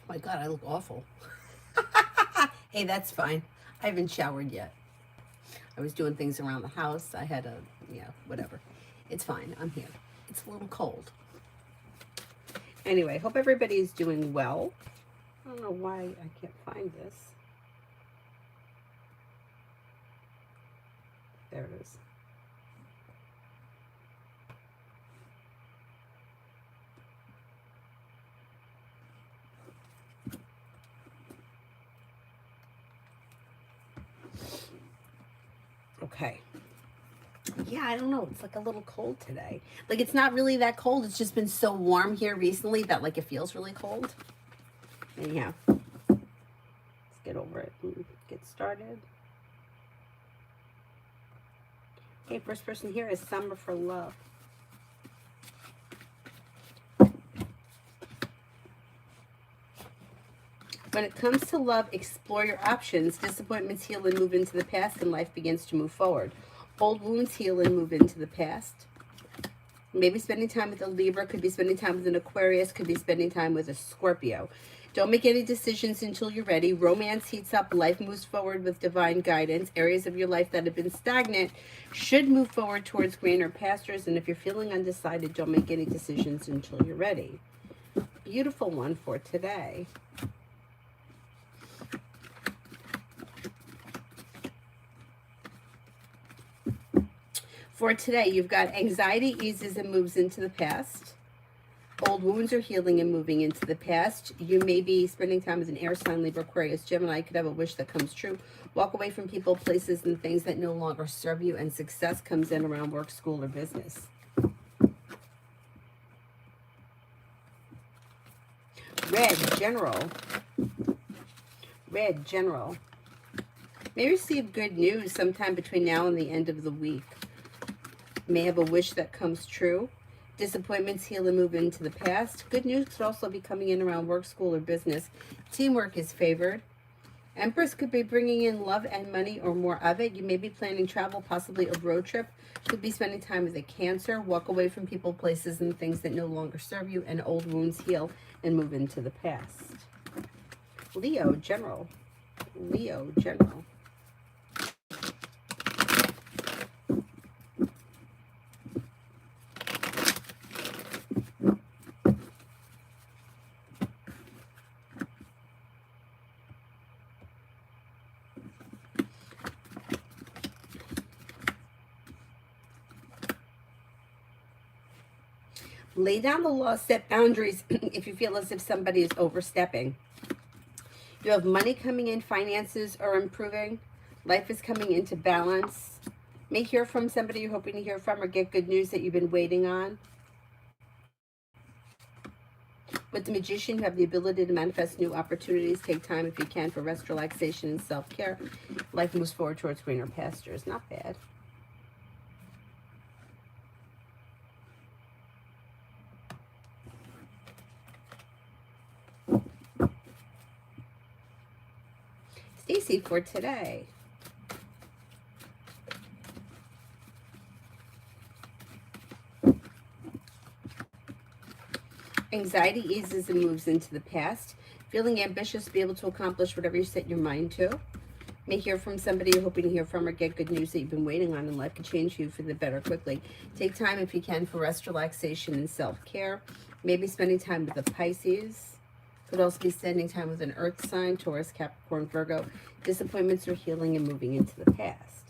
My God, I look awful. Hey, that's fine. I haven't showered yet. I was doing things around the house. I had a, yeah, whatever. It's fine. I'm here. It's a little cold. Anyway, hope everybody's doing well. I don't know why I can't find this. There it is. Okay. Yeah, I don't know. It's like a little cold today. Like it's not really that cold. It's just been so warm here recently that like it feels really cold. Anyhow, let's get over it and get started. Okay, first person here is Summer for Love. When it comes to love, explore your options. Disappointments heal and move into the past, and life begins to move forward. Old wounds heal and move into the past. Maybe spending time with a Libra, could be spending time with an Aquarius, could be spending time with a Scorpio. Don't make any decisions until you're ready. Romance heats up, life moves forward with divine guidance. Areas of your life that have been stagnant should move forward towards greener pastures. And if you're feeling undecided, don't make any decisions until you're ready. Beautiful one for today. For today, you've got anxiety eases and moves into the past. Old wounds are healing and moving into the past. You may be spending time with an air sign, Libra, Aquarius, Gemini. Could have a wish that comes true. Walk away from people, places, and things that no longer serve you, and success comes in around work, school, or business. Red, General. Red, General. May receive good news sometime between now and the end of the week. May have a wish that comes true. Disappointments heal and move into the past. Good news could also be coming in around work, school, or business. Teamwork is favored. Empress could be bringing in love and money or more of it. You may be planning travel, possibly a road trip. Could be spending time with a Cancer. Walk away from people, places, and things that no longer serve you. And old wounds heal and move into the past. Leo, General. Leo, General. Lay down the law, set boundaries if you feel as if somebody is overstepping. You have money coming in, finances are improving, life is coming into balance. May hear from somebody you're hoping to hear from or get good news that you've been waiting on. With the Magician, you have the ability to manifest new opportunities. Take time if you can for rest, relaxation, and self-care. Life moves forward towards greener pastures. Not bad. Stacy for today. Anxiety eases and moves into the past. Feeling ambitious to be able to accomplish whatever you set your mind to. May hear from somebody you're hoping to hear from or get good news that you've been waiting on, and life can change you for the better quickly. Take time if you can for rest, relaxation, and self-care. Maybe spending time with a Pisces. Could also be spending time with an earth sign, Taurus, Capricorn, Virgo. Disappointments are healing and moving into the past.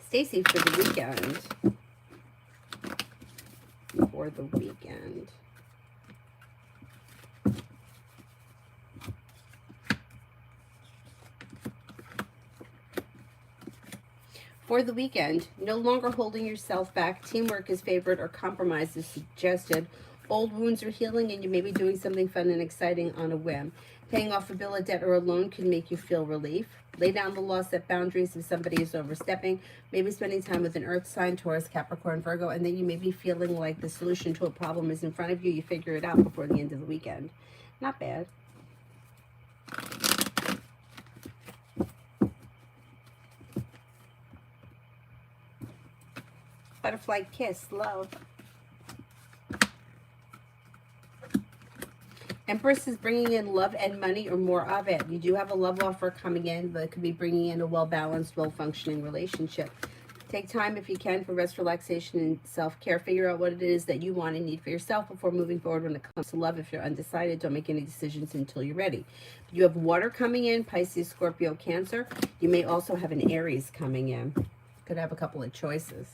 Stacy for the weekend. For the weekend. For the weekend, no longer holding yourself back. Teamwork is favored or compromise is suggested. Old wounds are healing and you may be doing something fun and exciting on a whim. Paying off a bill, a debt, or a loan can make you feel relief. Lay down the law, set boundaries if somebody is overstepping. Maybe spending time with an earth sign, Taurus, Capricorn, Virgo, and then you may be feeling like the solution to a problem is in front of you. You figure it out before the end of the weekend. Not bad. Butterfly kiss, love. Empress is bringing in love and money or more of it. You do have a love offer coming in, but it could be bringing in a well-balanced, well-functioning relationship. Take time if you can for rest, relaxation, and self-care. Figure out what it is that you want and need for yourself before moving forward when it comes to love. If you're undecided, don't make any decisions until you're ready. You have water coming in, Pisces, Scorpio, Cancer. You may also have an Aries coming in. Could have a couple of choices.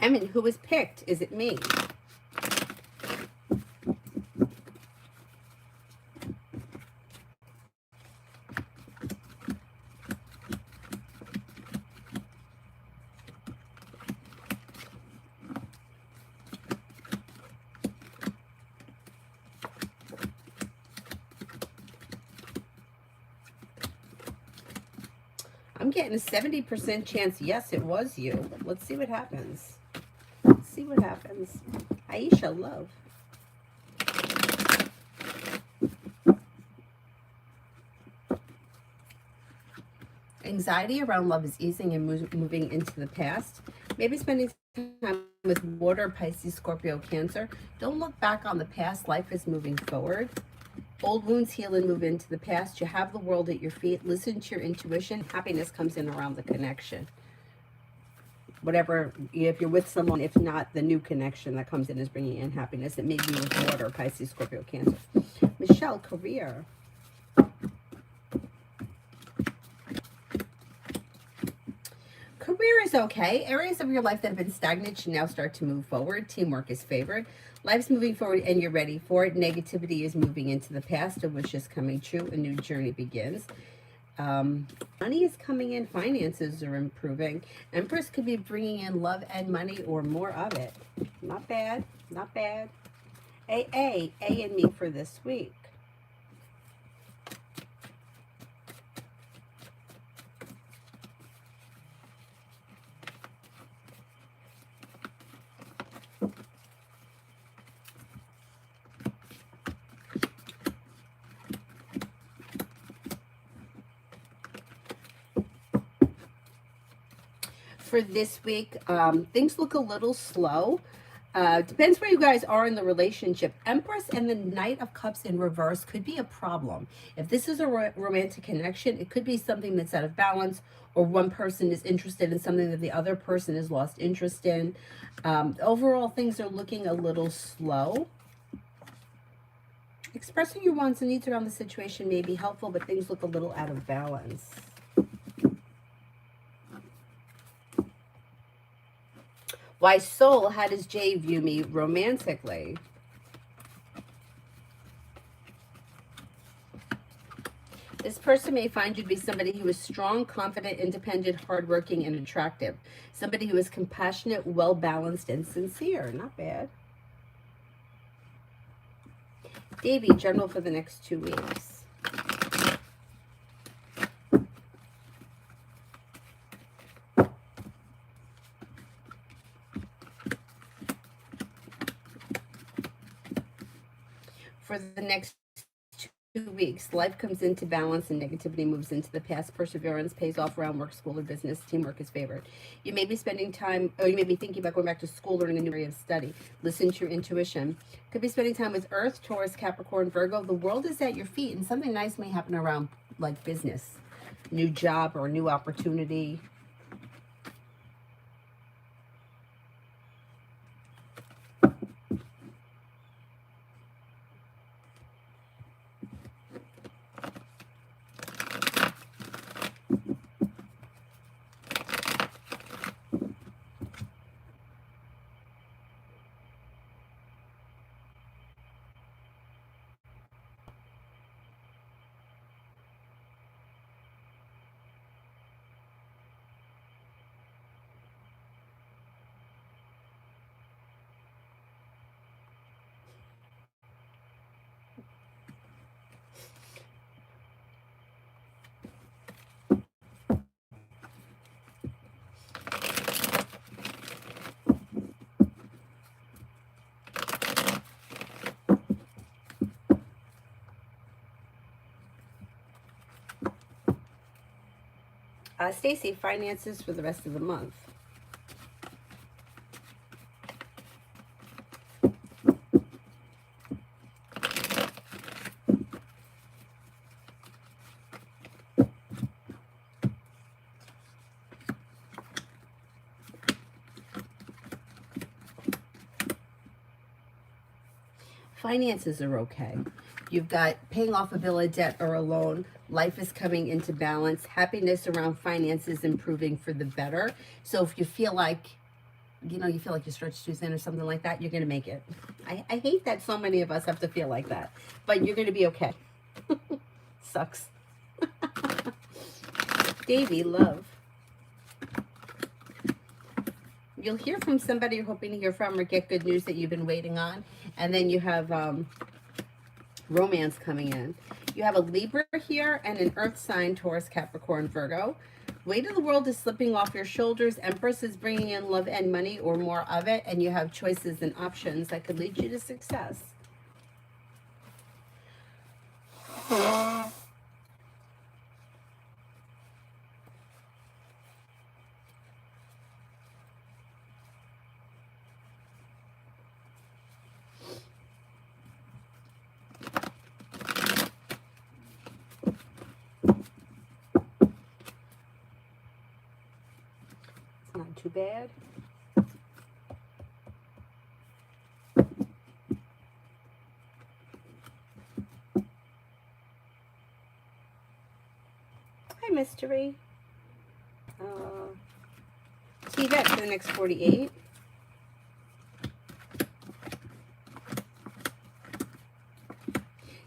Emin, who was picked? Is it me? I'm getting a 70% chance. Yes, it was you. Let's see what happens. Let's see what happens. Aisha, love. Anxiety around love is easing and moving into the past. Maybe spending time with water, Pisces, Scorpio, Cancer. Don't look back on the past. Life is moving forward. Old wounds heal and move into the past. You have the world at your feet. Listen to your intuition. Happiness comes in around the connection. Whatever, if you're with someone, if not, the new connection that comes in is bringing in happiness. It may be with water, Pisces, Scorpio, Cancer. Michelle, career. Career is okay. Areas of your life that have been stagnant should now start to move forward. Teamwork is favored. Life's moving forward and you're ready for it. Negativity is moving into the past. A wish is coming true. A new journey begins. Money is coming in. Finances are improving. Empress could be bringing in love and money or more of it. Not bad. Not bad. A and me for this week. For this week, things look a little slow. Depends where you guys are in the relationship. Empress and the Knight of Cups in reverse could be a problem. If this is a romantic connection, it could be something that's out of balance, or one person is interested in something that the other person has lost interest in. Overall, things are looking a little slow. Expressing your wants and needs around the situation may be helpful, but things look a little out of balance. Why, soul, how does Jay view me romantically? This person may find you to be somebody who is strong, confident, independent, hardworking, and attractive. Somebody who is compassionate, well-balanced, and sincere. Not bad. Davy, general for the next 2 weeks. For the next 2 weeks, life comes into balance and negativity moves into the past. Perseverance pays off around work, school, or business. Teamwork is favored. You may be spending time, or you may be thinking about going back to school, learning a new area of study. Listen to your intuition. Could be spending time with Earth, Taurus, Capricorn, Virgo. The world is at your feet, and something nice may happen around like business, new job, or new opportunity. Stacy, finances for the rest of the month. Finances are okay. You've got paying off a bill of debt or a loan. Life is coming into balance. Happiness around finances improving for the better. So if you feel like, you feel like you're stretched too thin or something like that, you're going to make it. I hate that so many of us have to feel like that. But you're going to be okay. Sucks. Davy, love. You'll hear from somebody you're hoping to hear from or get good news that you've been waiting on. And then you have romance coming in. You have a Libra here and an Earth sign, Taurus, Capricorn, Virgo. Weight of the world is slipping off your shoulders. Empress is bringing in love and money or more of it. And you have choices and options that could lead you to success. Not too bad. Hi, Mystery. See that for the next 48.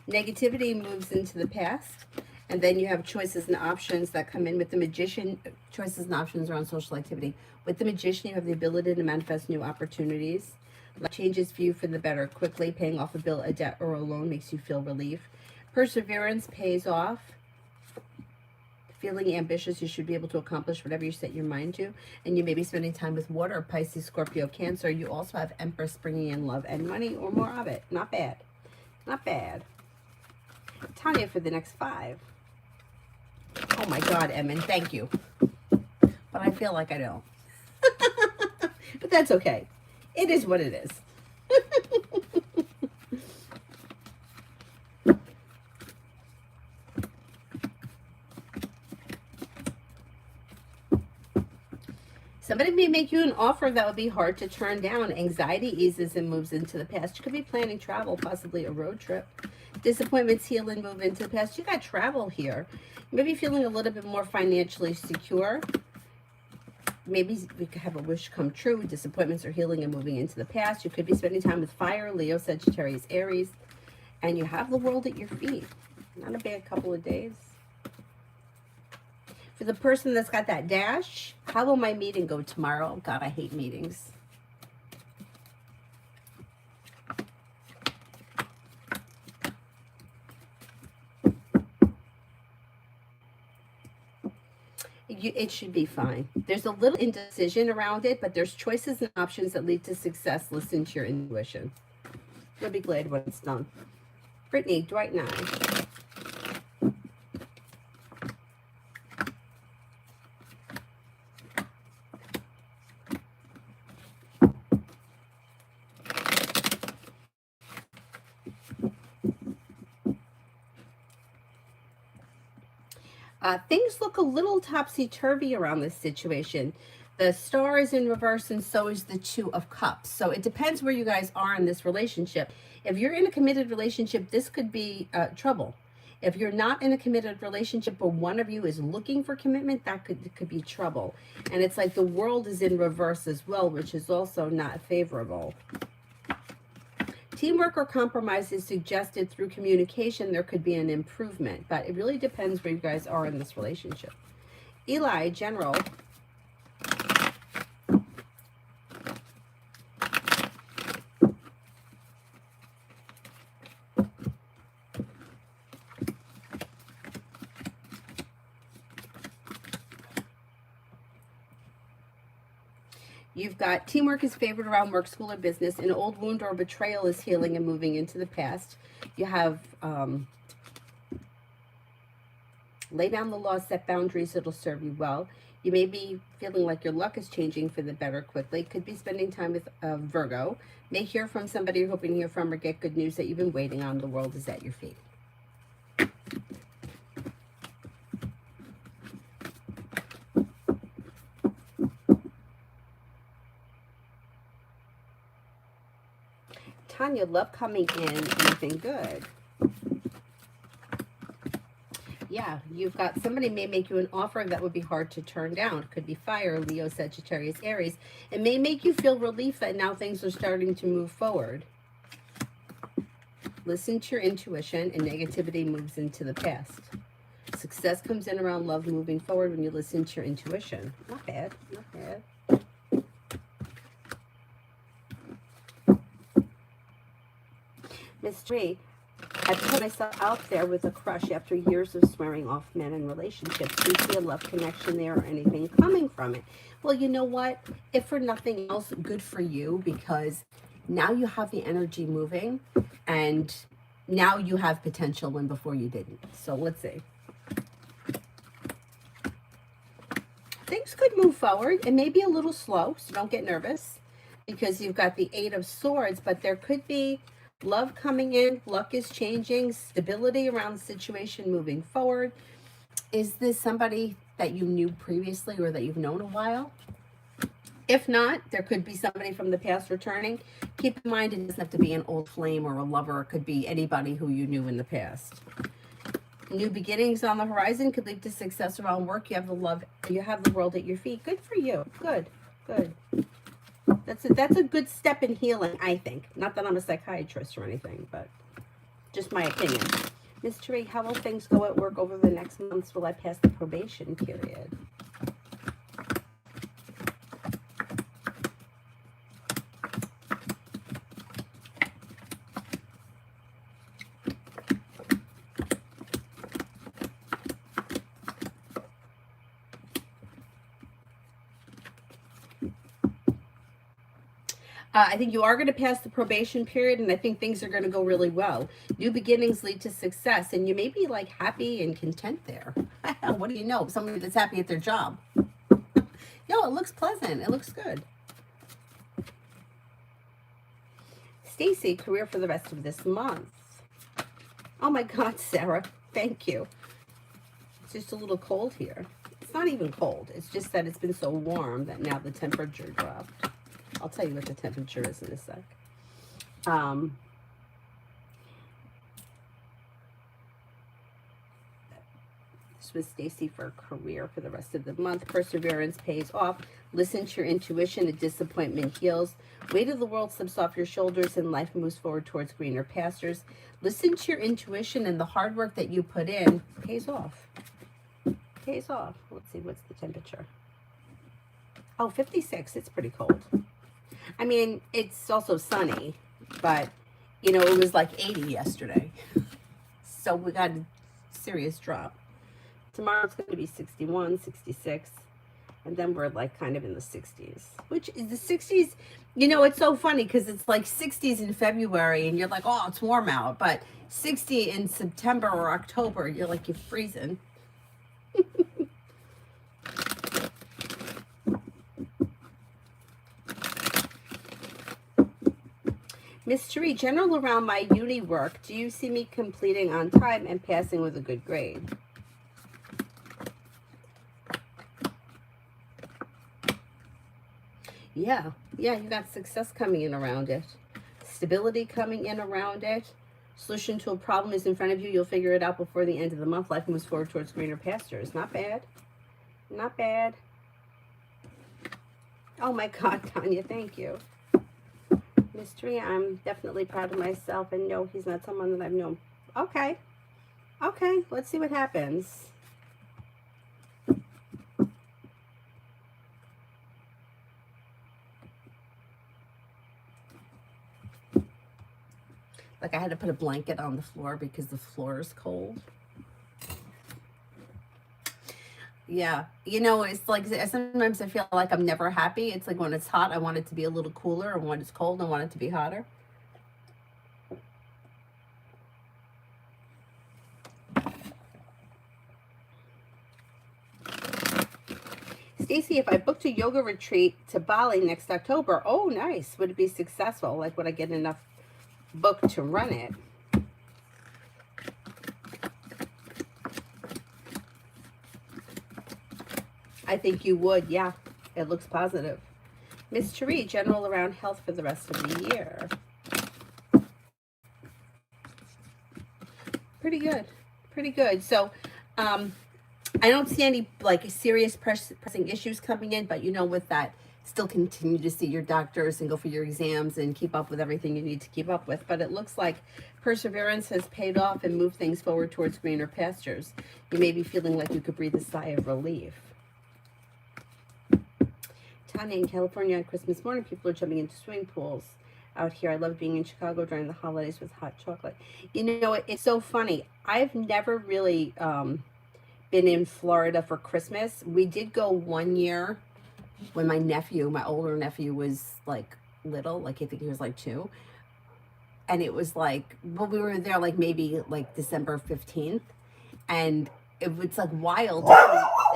Negativity moves into the past. And then you have choices and options that come in with the Magician. Choices and options around social activity. With the Magician, you have the ability to manifest new opportunities. Life changes for you for the better quickly. Paying off a bill, a debt, or a loan makes you feel relief. Perseverance pays off. Feeling ambitious, you should be able to accomplish whatever you set your mind to. And you may be spending time with water, Pisces, Scorpio, Cancer. You also have Empress bringing in love and money or more of it. Not bad. Not bad. Tanya for the next 5. Oh my God, Emin, thank you. But I feel like I don't. But that's okay. It is what it is. Somebody may make you an offer that would be hard to turn down. Anxiety eases and moves into the past. You could be planning travel, possibly a road trip. Disappointments heal and move into the past. You got travel here. Maybe feeling a little bit more financially secure. Maybe we could have a wish come true. Disappointments are healing and moving into the past. You could be spending time with fire, Leo, Sagittarius, Aries. And you have the world at your feet. Not a bad couple of days. For the person that's got that dash, how will my meeting go tomorrow? God, I hate meetings. It should be fine. There's a little indecision around it, but there's choices and options that lead to success. Listen to your intuition. You'll be glad when it's done. Brittany, Dwight 9. Things look a little topsy-turvy around this situation. The Star is in reverse and so is the Two of Cups. So it depends where you guys are in this relationship. If you're in a committed relationship, this could be trouble. If you're not in a committed relationship, but one of you is looking for commitment, that could be trouble. And it's like the world is in reverse as well, which is also not favorable. Teamwork or compromise is suggested through communication. There could be an improvement, but it really depends where you guys are in this relationship. Eli, General. You've got teamwork is favored around work, school, or business. An old wound or betrayal is healing and moving into the past. You have lay down the law, set boundaries, it'll serve you well. You may be feeling like your luck is changing for the better quickly. Could be spending time with Virgo. May hear from somebody you're hoping to hear from or get good news that you've been waiting on. The world is at your feet. Tanya, love coming in, anything good. Yeah, you've got somebody may make you an offer that would be hard to turn down. It could be fire, Leo, Sagittarius, Aries. It may make you feel relief that now things are starting to move forward. Listen to your intuition, and negativity moves into the past. Success comes in around love moving forward when you listen to your intuition. Not bad, not bad. Mystery. I put myself out there with a crush after years of swearing off men and relationships. Do you see a love connection there or anything coming from it? Well, you know what? If for nothing else, good for you, because now you have the energy moving and now you have potential when before you didn't. So let's see. Things could move forward. It may be a little slow, so don't get nervous because you've got the Eight of Swords, but there could be love coming in, luck is changing, stability around the situation moving forward. Is this somebody that you knew previously or that you've known a while? If not, there could be somebody from the past returning. Keep in mind, it doesn't have to be an old flame or a lover. It could be anybody who you knew in the past. New beginnings on the horizon could lead to success around work. You have the love, you have the world at your feet. Good for you. Good, good. That's a good step in healing, I think. Not that I'm a psychiatrist or anything, but just my opinion. Mystery, how will things go at work over the next months? Will I pass the probation period? I think you are going to pass the probation period, and I think things are going to go really well. New beginnings lead to success, and you may be like happy and content there. What do you know? Somebody that's happy at their job. No, it looks pleasant. It looks good. Stacy, career for the rest of this month. Oh my God, Sarah, thank you. It's just a little cold here. It's not even cold. It's just that it's been so warm that now the temperature dropped. I'll tell you what the temperature is in a sec. This was Stacy for career for the rest of the month. Perseverance pays off. Listen to your intuition. A disappointment heals. Weight of the world slips off your shoulders and life moves forward towards greener pastures. Listen to your intuition, and the hard work that you put in pays off. Pays off. Let's see, what's the temperature? Oh, 56. It's pretty cold. I mean, it's also sunny, but, you know, it was like 80 yesterday. So we got a serious drop. Tomorrow it's going to be 61, 66, and then we're like kind of in the 60s, which is the 60s. You know, it's so funny because it's like 60s in February and you're like, oh, it's warm out. But 60 in September or October, you're like, you're freezing. Mystery, general around my uni work. Do you see me completing on time and passing with a good grade? Yeah, you got success coming in around it. Stability coming in around it. Solution to a problem is in front of you. You'll figure it out before the end of the month. Life moves forward towards greener pastures. Not bad. Not bad. Oh my God, Tanya, thank you. Mystery, I'm definitely proud of myself, and no, he's not someone that I've known. Okay. Okay, let's see what happens. Like I had to put a blanket on the floor because the floor is cold. Yeah, you know, it's like sometimes I feel like I'm never happy. It's like when it's hot, I want it to be a little cooler, and when it's cold, I want it to be hotter. Stacy, if I booked a yoga retreat to Bali next October, oh, nice. Would it be successful? Like, would I get enough book to run it? I think you would, yeah. It looks positive. Miss Cherie, general around health for the rest of the year. pretty good. Pretty good. So, I don't see any like serious pressing issues coming in, but with that, still continue to see your doctors and go for your exams and keep up with everything you need to keep up with. But it looks like perseverance has paid off and moved things forward towards greener pastures. You may be feeling like you could breathe a sigh of relief. Tanya, in California on Christmas morning, people are jumping into swimming pools out here. I love being in Chicago during the holidays with hot chocolate. It's so funny. I've never really been in Florida for Christmas. We did go one year when my older nephew was like little, like I think he was like 2. And it was like, well, we were there like maybe like December 15th. And it was like wild.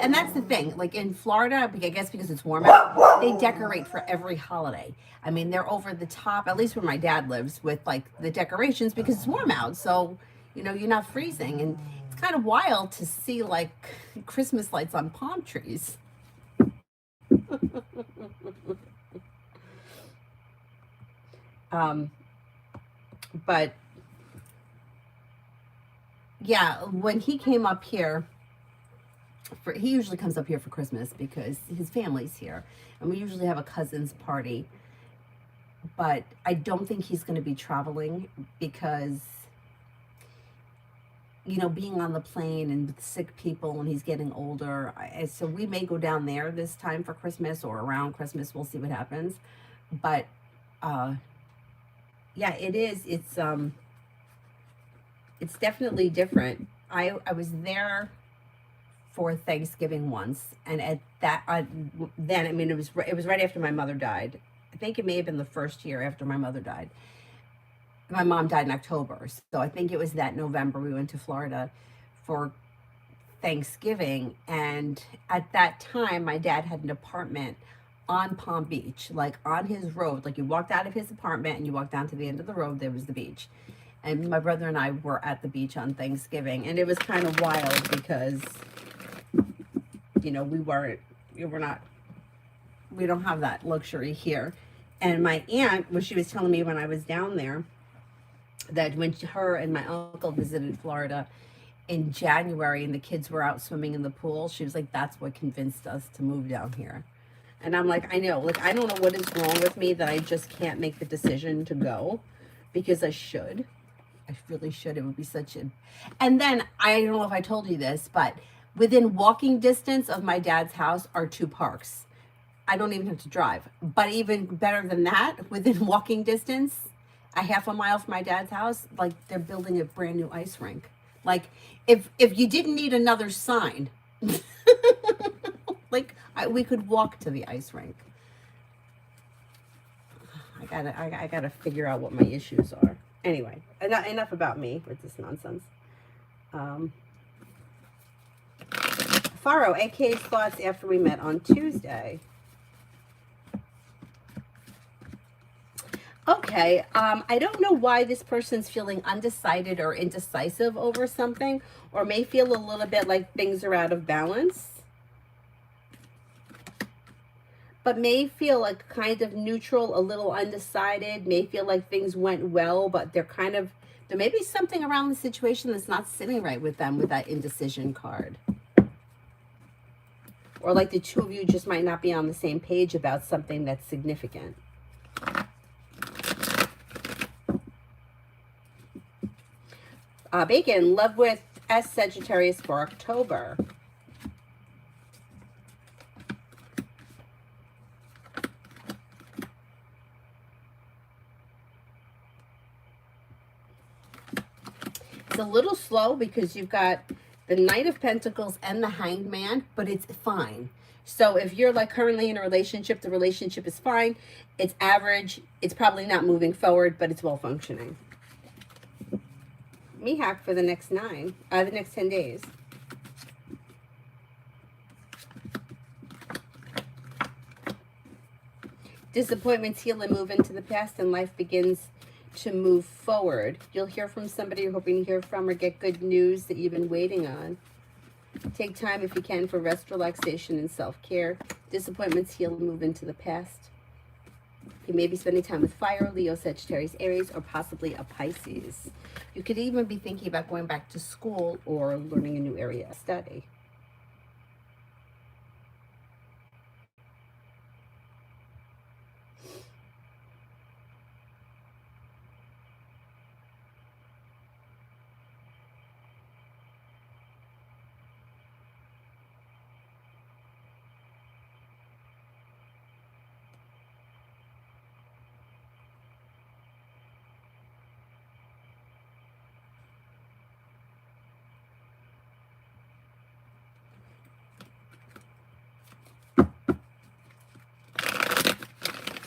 And that's the thing, like in Florida, I guess because it's warm out, they decorate for every holiday. I mean, they're over the top, at least where my dad lives, with like the decorations because it's warm out. So, you're not freezing. And it's kind of wild to see like Christmas lights on palm trees. But yeah, when he came up here, he usually comes up here for Christmas because his family's here, and we usually have a cousin's party. But I don't think he's going to be traveling because, being on the plane and with sick people, and he's getting older. So we may go down there this time for Christmas or around Christmas. We'll see what happens. But yeah, it is. It's definitely different. I was there for Thanksgiving once, and at that then it was right after my mother died. I think it may have been the first year after my mother died. My mom died in October, so I think it was that November we went to Florida for Thanksgiving. And at that time, my dad had an apartment on Palm Beach, like on his road. Like you walked out of his apartment and you walked down to the end of the road, there was the beach. And my brother and I were at the beach on Thanksgiving, and it was kind of wild because we don't have that luxury here. And my aunt, she was telling me when I was down there, that when her and my uncle visited Florida in January and the kids were out swimming in the pool, she was like, that's what convinced us to move down here. And I'm like, I know, like, I don't know what is wrong with me that I just can't make the decision to go, because I should. I really should. It would be such a... And then, I don't know if I told you this, but within walking distance of my dad's house are 2 parks. I don't even have to drive. But even better than that, within walking distance, a half a mile from my dad's house, like they're building a brand new ice rink. Like if you didn't need another sign, like we could walk to the ice rink. I gotta figure out what my issues are. Anyway, enough about me with this nonsense. Faro, AK's thoughts after we met on Tuesday. Okay, I don't know why this person's feeling undecided or indecisive over something, or may feel a little bit like things are out of balance, but may feel like kind of neutral, a little undecided, may feel like things went well, but there may be something around the situation that's not sitting right with them with that indecision card. Or like the two of you just might not be on the same page about something that's significant. Bacon, love with S Sagittarius for October. It's a little slow because you've got the Knight of Pentacles and the Hanged Man, but it's fine. So if you're like currently in a relationship, the relationship is fine. It's average. It's probably not moving forward, but it's well functioning. Mihawk for the next 10 days. Disappointments heal and move into the past, and life begins to move forward. You'll hear from somebody you're hoping to hear from, or get good news that you've been waiting on. Take time if you can for rest, relaxation, and self-care. Disappointments heal and move into the past. You may be spending time with fire, Leo, Sagittarius, Aries, or possibly a Pisces. You could even be thinking about going back to school or learning a new area of study.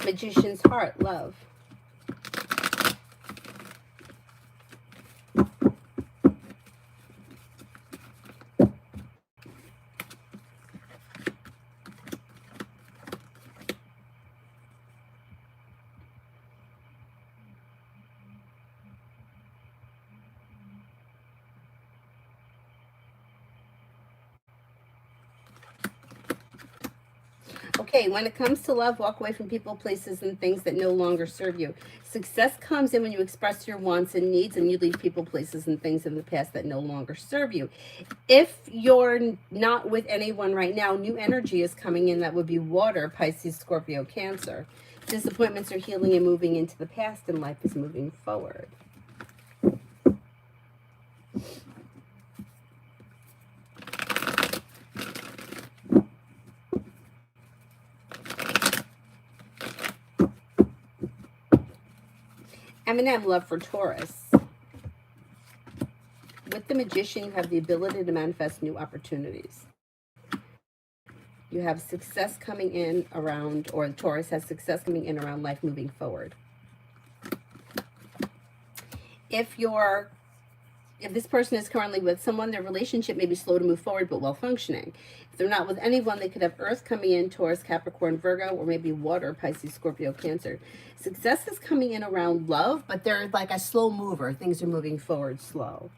Magician's heart, love. Okay, when it comes to love, walk away from people, places, and things that no longer serve you. Success comes in when you express your wants and needs and you leave people, places, and things in the past that no longer serve you. If you're not with anyone right now, new energy is coming in. That would be water, Pisces, Scorpio, Cancer. Disappointments are healing and moving into the past, and life is moving forward. Eminem, love for Taurus. With the Magician, you have the ability to manifest new opportunities. You have success coming in around, or Taurus has success coming in around life moving forward. If this person is currently with someone, their relationship may be slow to move forward but well functioning. If they're not with anyone, they could have Earth coming in, Taurus, Capricorn, Virgo, or maybe water, Pisces, Scorpio, Cancer. Success is coming in around love, but they're like a slow mover. Things are moving forward slow.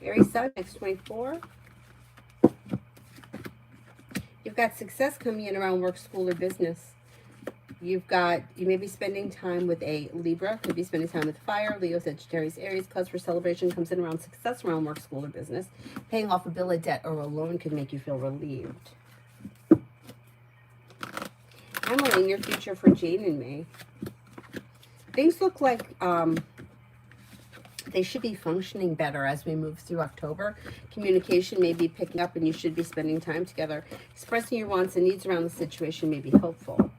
Aries Sun, next 24. You've got success coming in around work, school, or business. You may be spending time with a Libra, could be spending time with fire, Leo, Sagittarius, Aries. Cause for celebration comes in around success around work, school, or business. Paying off a bill, a debt, or a loan could make you feel relieved. Emily, in your future for Jane and me. Things look like they should be functioning better as we move through October. Communication may be picking up and you should be spending time together. Expressing your wants and needs around the situation may be hopeful.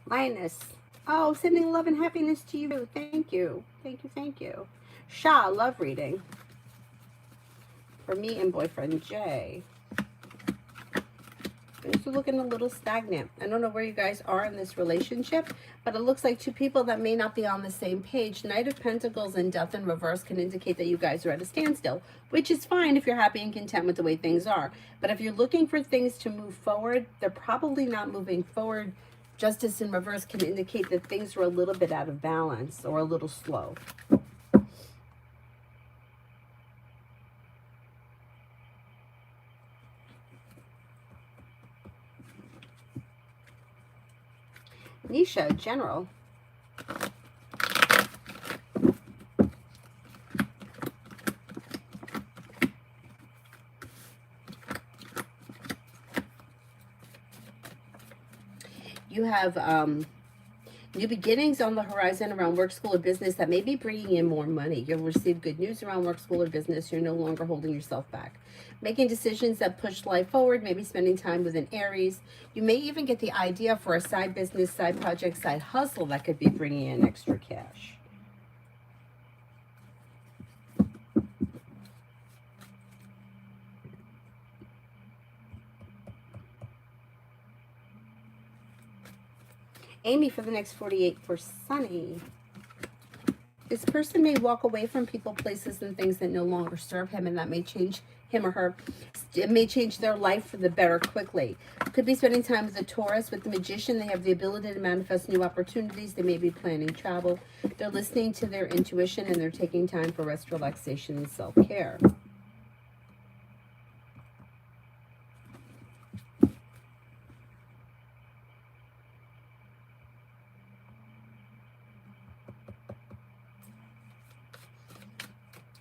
Lioness. Oh, sending love and happiness to you. Thank you. Thank you. Thank you. Shah, love reading. For me and boyfriend Jay. Things are looking a little stagnant. I don't know where you guys are in this relationship, but it looks like two people that may not be on the same page. Knight of Pentacles and Death in reverse can indicate that you guys are at a standstill, which is fine if you're happy and content with the way things are. But if you're looking for things to move forward, they're probably not moving forward Justice in reverse can indicate that things are a little bit out of balance or a little slow. Nisha, general. You have new beginnings on the horizon around work, school, or business that may be bringing in more money. You'll receive good news around work, school, or business. You're no longer holding yourself back. Making decisions that push life forward, maybe spending time with an Aries. You may even get the idea for a side business, side project, side hustle that could be bringing in extra cash. Amy for the next 48 for Sunny. This person may walk away from people, places, and things that no longer serve him, and that may change him or her. It may change their life for the better quickly. Could be spending time with the Taurus. With the Magician, they have the ability to manifest new opportunities. They may be planning travel. They're listening to their intuition, and they're taking time for rest, relaxation, and self-care.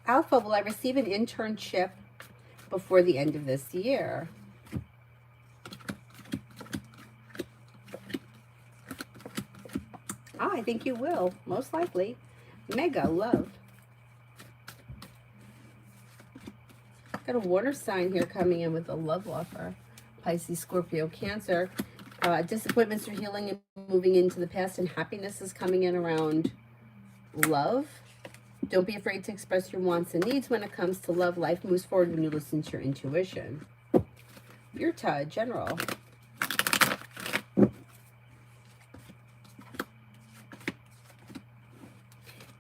Alpha, will I receive an internship before the end of this year? Oh, I think you will, most likely. Mega, love. Got a water sign here coming in with a love offer. Pisces, Scorpio, Cancer. Disappointments are healing and moving into the past, and happiness is coming in around love. Don't be afraid to express your wants and needs when it comes to love. Life moves forward when you listen to your intuition. Virta, general.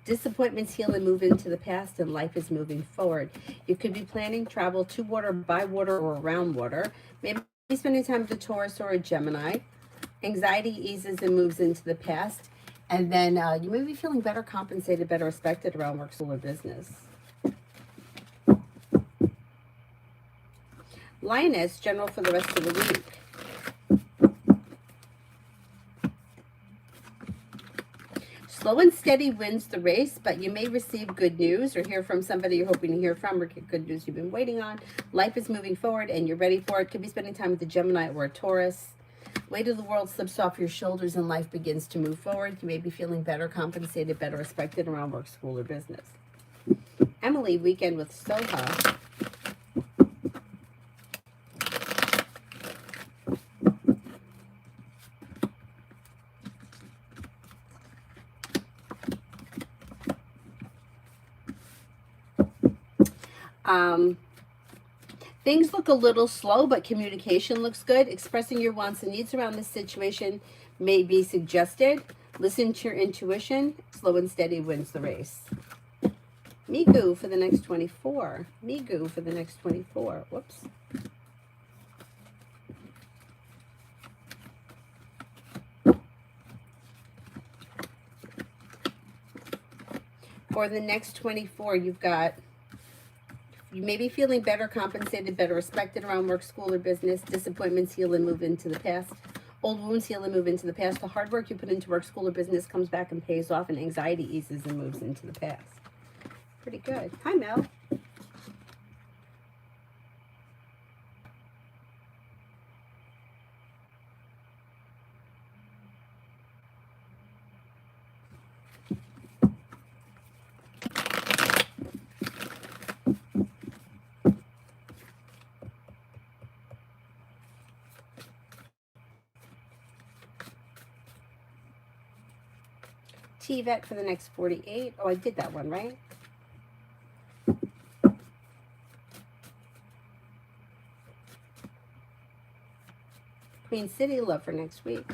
Disappointments heal and move into the past, and life is moving forward. You could be planning travel to water, by water, or around water. Maybe spending time with a Taurus or a Gemini. Anxiety eases and moves into the past. And then you may be feeling better compensated, better respected around work, school, or business. Lioness, general for the rest of the week. Slow and steady wins the race, but you may receive good news or hear from somebody you're hoping to hear from, or get good news you've been waiting on. Life is moving forward and you're ready for it. Could be spending time with a Gemini or a Taurus. Weight of the world slips off your shoulders and life begins to move forward. You may be feeling better compensated, better respected around work, school, or business. Emily, weekend with Soha. Things look a little slow, but communication looks good. Expressing your wants and needs around this situation may be suggested. Listen to your intuition. Slow and steady wins the race. Migu for the next 24. Migu for the next 24. Whoops. For the next 24, you've got... You may be feeling better compensated, better respected around work, school, or business. Disappointments heal and move into the past. Old wounds heal and move into the past. The hard work you put into work, school, or business comes back and pays off, and anxiety eases and moves into the past. Pretty good. Hi, Mel. TVET for the next 48. Oh, I did that one, right? Queen City, love for next week.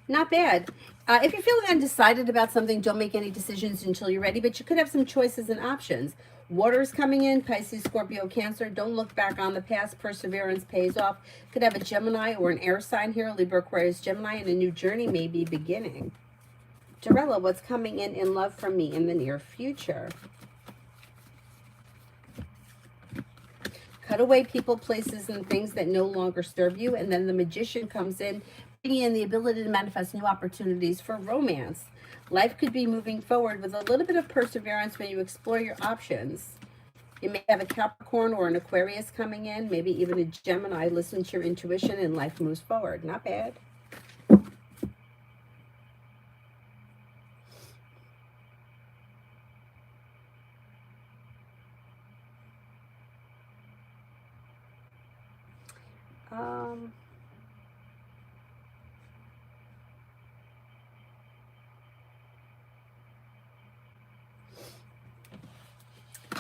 Not bad. If you're feeling undecided about something, don't make any decisions until you're ready, but you could have some choices and options. Water is coming in, Pisces, Scorpio, Cancer. Don't look back on the past. Perseverance pays off. Could have a Gemini or an air sign here, Libra, Aquarius, Gemini, and a new journey may be beginning. Jarella, what's coming in love from me in the near future? Cut away people, places, and things that no longer serve you. And then the Magician comes in, bringing in the ability to manifest new opportunities for romance. Life could be moving forward with a little bit of perseverance when you explore your options. You may have a Capricorn or an Aquarius coming in, maybe even a Gemini. Listen to your intuition and life moves forward. Not bad.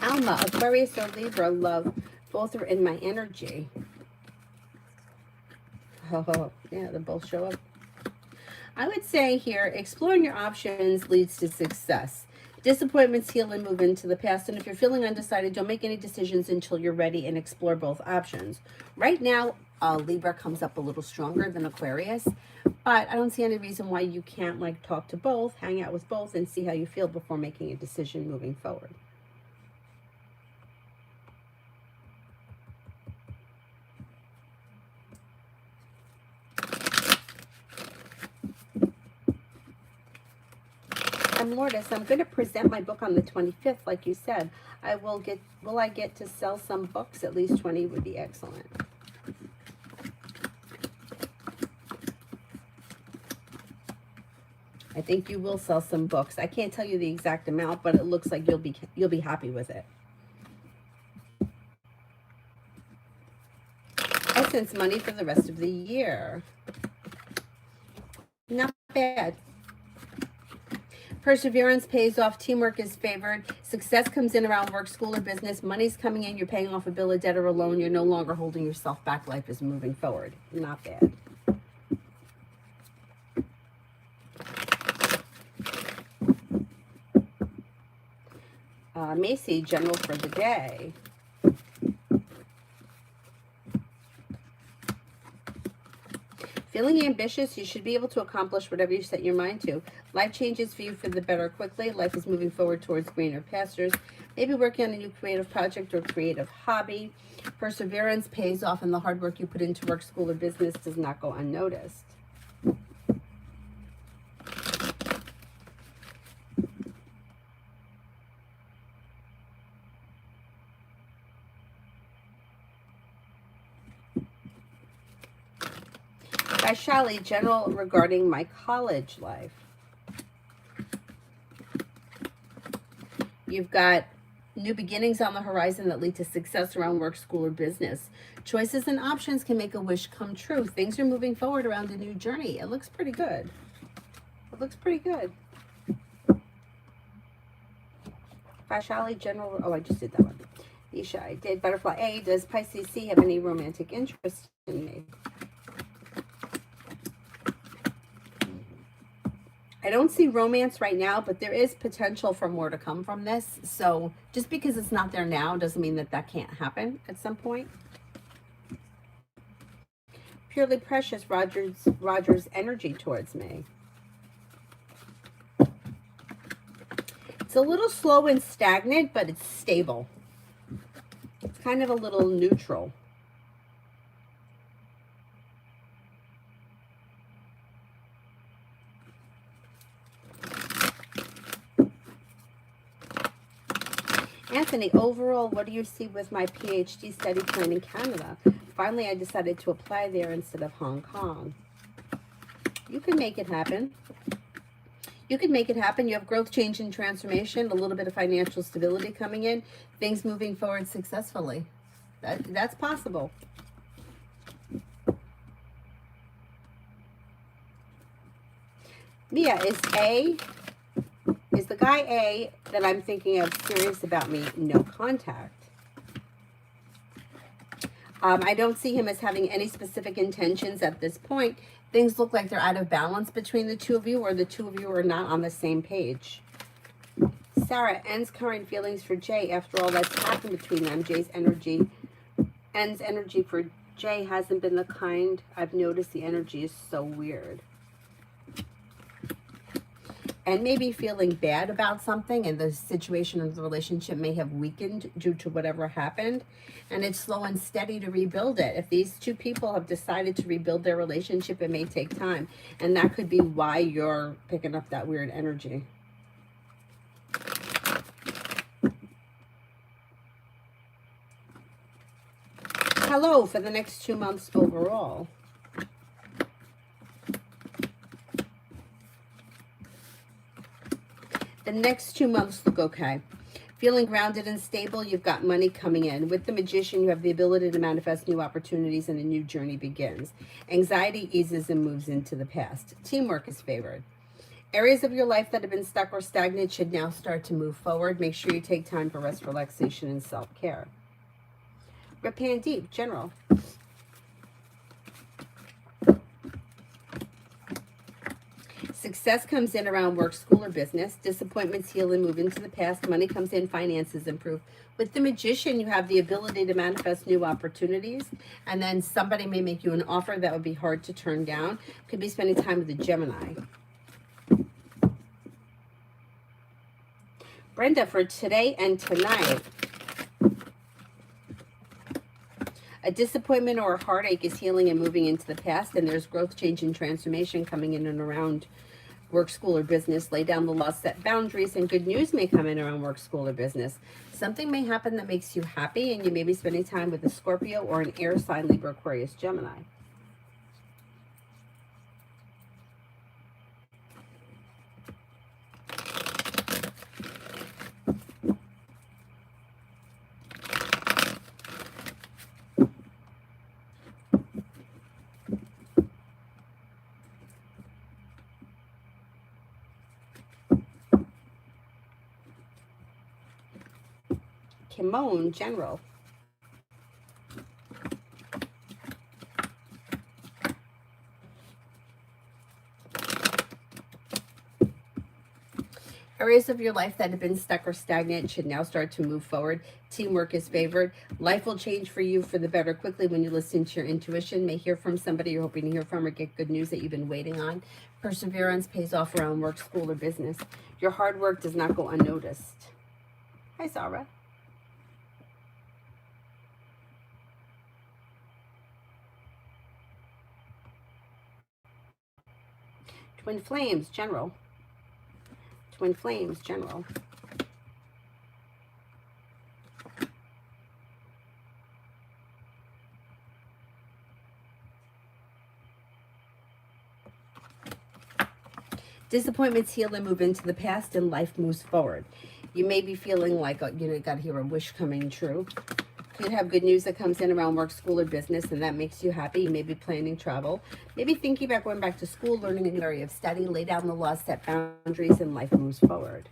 Alma, Aquarius or Libra, love, both are in my energy. Oh, yeah, they both show up. I would say here, exploring your options leads to success. Disappointments heal and move into the past. And if you're feeling undecided, don't make any decisions until you're ready and explore both options. Right now, Libra comes up a little stronger than Aquarius, but I don't see any reason why you can't talk to both, hang out with both, and see how you feel before making a decision moving forward. Lourdes, I'm going to present my book on the 25th, like you said. Will I get to sell some books? At least 20 would be excellent. I think you will sell some books. I can't tell you the exact amount, but it looks like you'll be happy with it. Essence, money for the rest of the year. Not bad. Perseverance pays off. Teamwork is favored. Success comes in around work, school, or business. Money's coming in. You're paying off a bill, a debt, or a loan. You're no longer holding yourself back. Life is moving forward. Not bad. Macy, general for the day. Feeling ambitious, you should be able to accomplish whatever you set your mind to. Life changes for you for the better quickly. Life is moving forward towards greener pastures. Maybe working on a new creative project or creative hobby. Perseverance pays off, and the hard work you put into work, school, or business does not go unnoticed. Vaishali, general regarding my college life. You've got new beginnings on the horizon that lead to success around work, school, or business. Choices and options can make a wish come true. Things are moving forward around a new journey. It looks pretty good. It looks pretty good. Vaishali, general. Oh, I just did that one. Isha, I did. Butterfly A, does Pisces C have any romantic interest in me? I don't see romance right now, but there is potential for more to come from this. So just because it's not there now doesn't mean that that can't happen at some point. Purely Precious, Roger's energy towards me. It's a little slow and stagnant, but it's stable. It's kind of a little neutral. Anthony, overall, what do you see with my PhD study plan in Canada? Finally, I decided to apply there instead of Hong Kong. You can make it happen. You can make it happen. You have growth, change, and transformation, a little bit of financial stability coming in, things moving forward successfully. That's possible. Mia, is the guy A that I'm thinking of serious about me? No contact. I don't see him as having any specific intentions at this point. Things look like they're out of balance between the two of you, or the two of you are not on the same page. Sarah ends current feelings for Jay after all that's happened between them. Jay's energy ends energy for Jay hasn't been the kind. I've noticed the energy is so weird. And maybe feeling bad about something, and the situation of the relationship may have weakened due to whatever happened, and it's slow and steady to rebuild it. If these two people have decided to rebuild their relationship, it may take time, and that could be why you're picking up that weird energy. Hello for the next 2 months overall. The next 2 months look okay. Feeling grounded and stable, you've got money coming in. With the Magician, you have the ability to manifest new opportunities and a new journey begins. Anxiety eases and moves into the past. Teamwork is favored. Areas of your life that have been stuck or stagnant should now start to move forward. Make sure you take time for rest, relaxation, and self-care. Rip Hand Deep, General. Success comes in around work, school, or business. Disappointments heal and move into the past. Money comes in, finances improve. With the Magician, you have the ability to manifest new opportunities. And then somebody may make you an offer that would be hard to turn down. Could be spending time with a Gemini. Brenda, for today and tonight, a disappointment or a heartache is healing and moving into the past, and there's growth, change, and transformation coming in and around work, school, or business. Lay down the law, set boundaries, and good news may come in around work, school, or business. Something may happen that makes you happy, and you may be spending time with a Scorpio or an air sign, Libra, Aquarius, Gemini. Kimon, General. Areas of your life that have been stuck or stagnant should now start to move forward. Teamwork is favored. Life will change for you for the better quickly when you listen to your intuition. May hear from somebody you're hoping to hear from or get good news that you've been waiting on. Perseverance pays off around work, school, or business. Your hard work does not go unnoticed. Hi, Zara. Twin Flames, General. Twin Flames, General. Disappointments heal and move into the past, and life moves forward. You may be feeling like, you got to hear a wish coming true. Could have good news that comes in around work, school, or business, and that makes you happy. You may be planning travel. Maybe thinking about going back to school, learning a new area of study. Lay down the law, set boundaries, and life moves forward.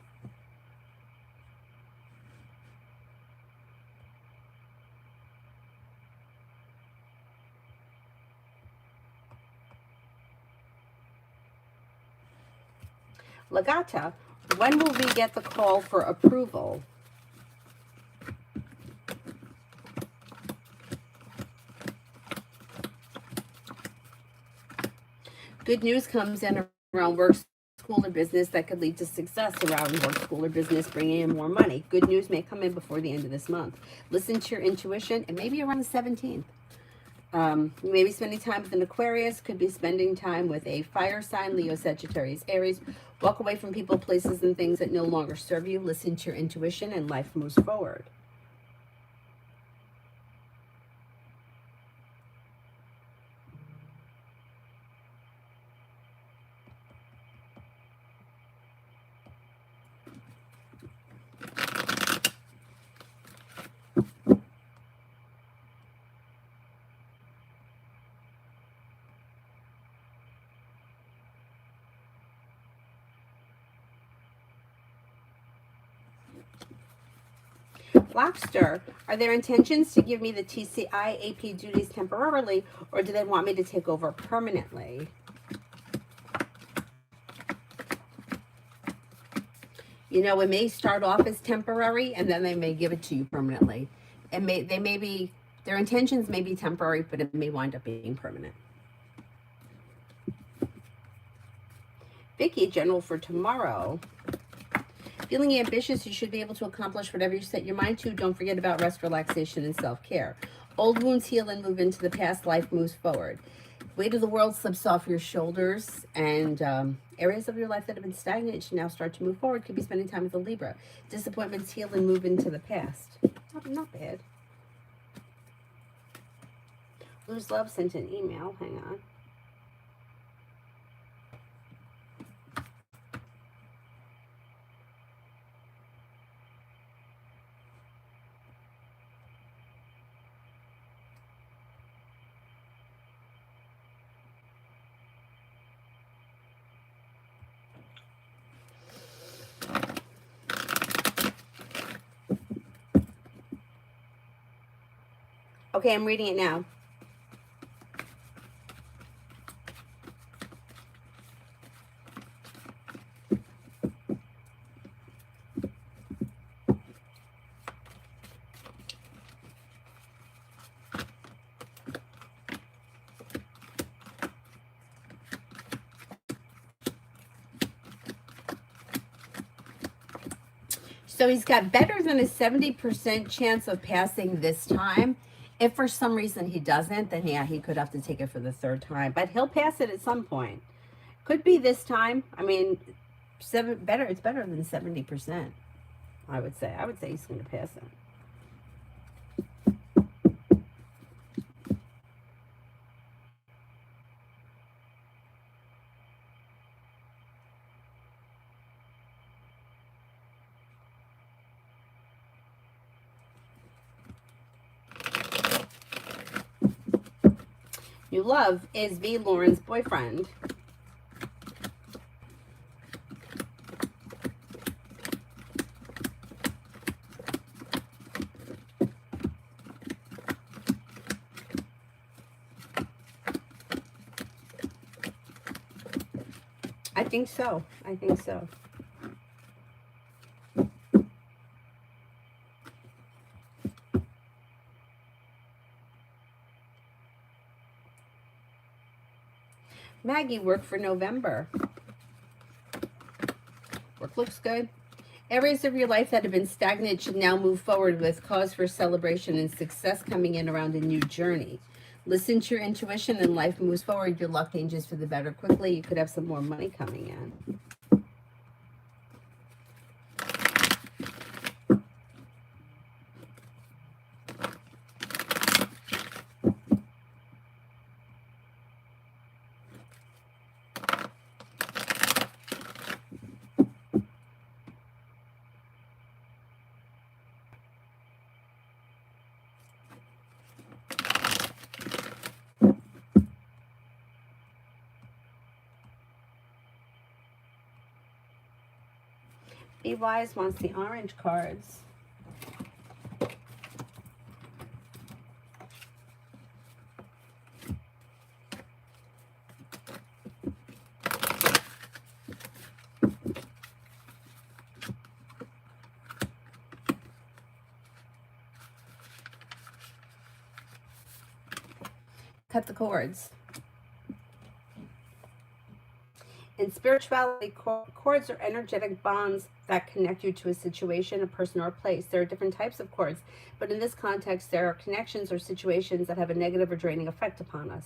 Legata, when will we get the call for approval? Good news comes in around work, school, or business that could lead to success around work, school, or business, bringing in more money. Good news may come in before the end of this month. Listen to your intuition, and maybe around the 17th. You may be spending time with an Aquarius, could be spending time with a fire sign, Leo, Sagittarius, Aries. Walk away from people, places, and things that no longer serve you. Listen to your intuition, and life moves forward. Lobster, are their intentions to give me the TCI AP duties temporarily, or do they want me to take over permanently? You know, it may start off as temporary and then they may give it to you permanently. Their intentions may be temporary, but it may wind up being permanent. Vicky, general for tomorrow. Feeling ambitious, you should be able to accomplish whatever you set your mind to. Don't forget about rest, relaxation, and self-care. Old wounds heal and move into the past. Life moves forward. Weight of the world slips off your shoulders, and areas of your life that have been stagnant should now start to move forward. Could be spending time with a Libra. Disappointments heal and move into the past. Not bad. Lose Love sent an email. Hang on. Okay, I'm reading it now. So he's got better than a 70% chance of passing this time. If for some reason he doesn't, then yeah, he could have to take it for the third time. But he'll pass it at some point. Could be this time. I mean, it's better than 70%, I would say. I would say he's going to pass it. New love is V. Lauren's boyfriend. I think so. I think so. Maggie, work for November. Work looks good. Areas of your life that have been stagnant should now move forward with cause for celebration and success coming in around a new journey. Listen to your intuition and life moves forward. Your luck changes for the better quickly. You could have some more money coming in. Be Wise wants the orange cards. Cut the cords. In spirituality, cords are energetic bonds that connect you to a situation, a person, or a place. There are different types of cords, but in this context, there are connections or situations that have a negative or draining effect upon us.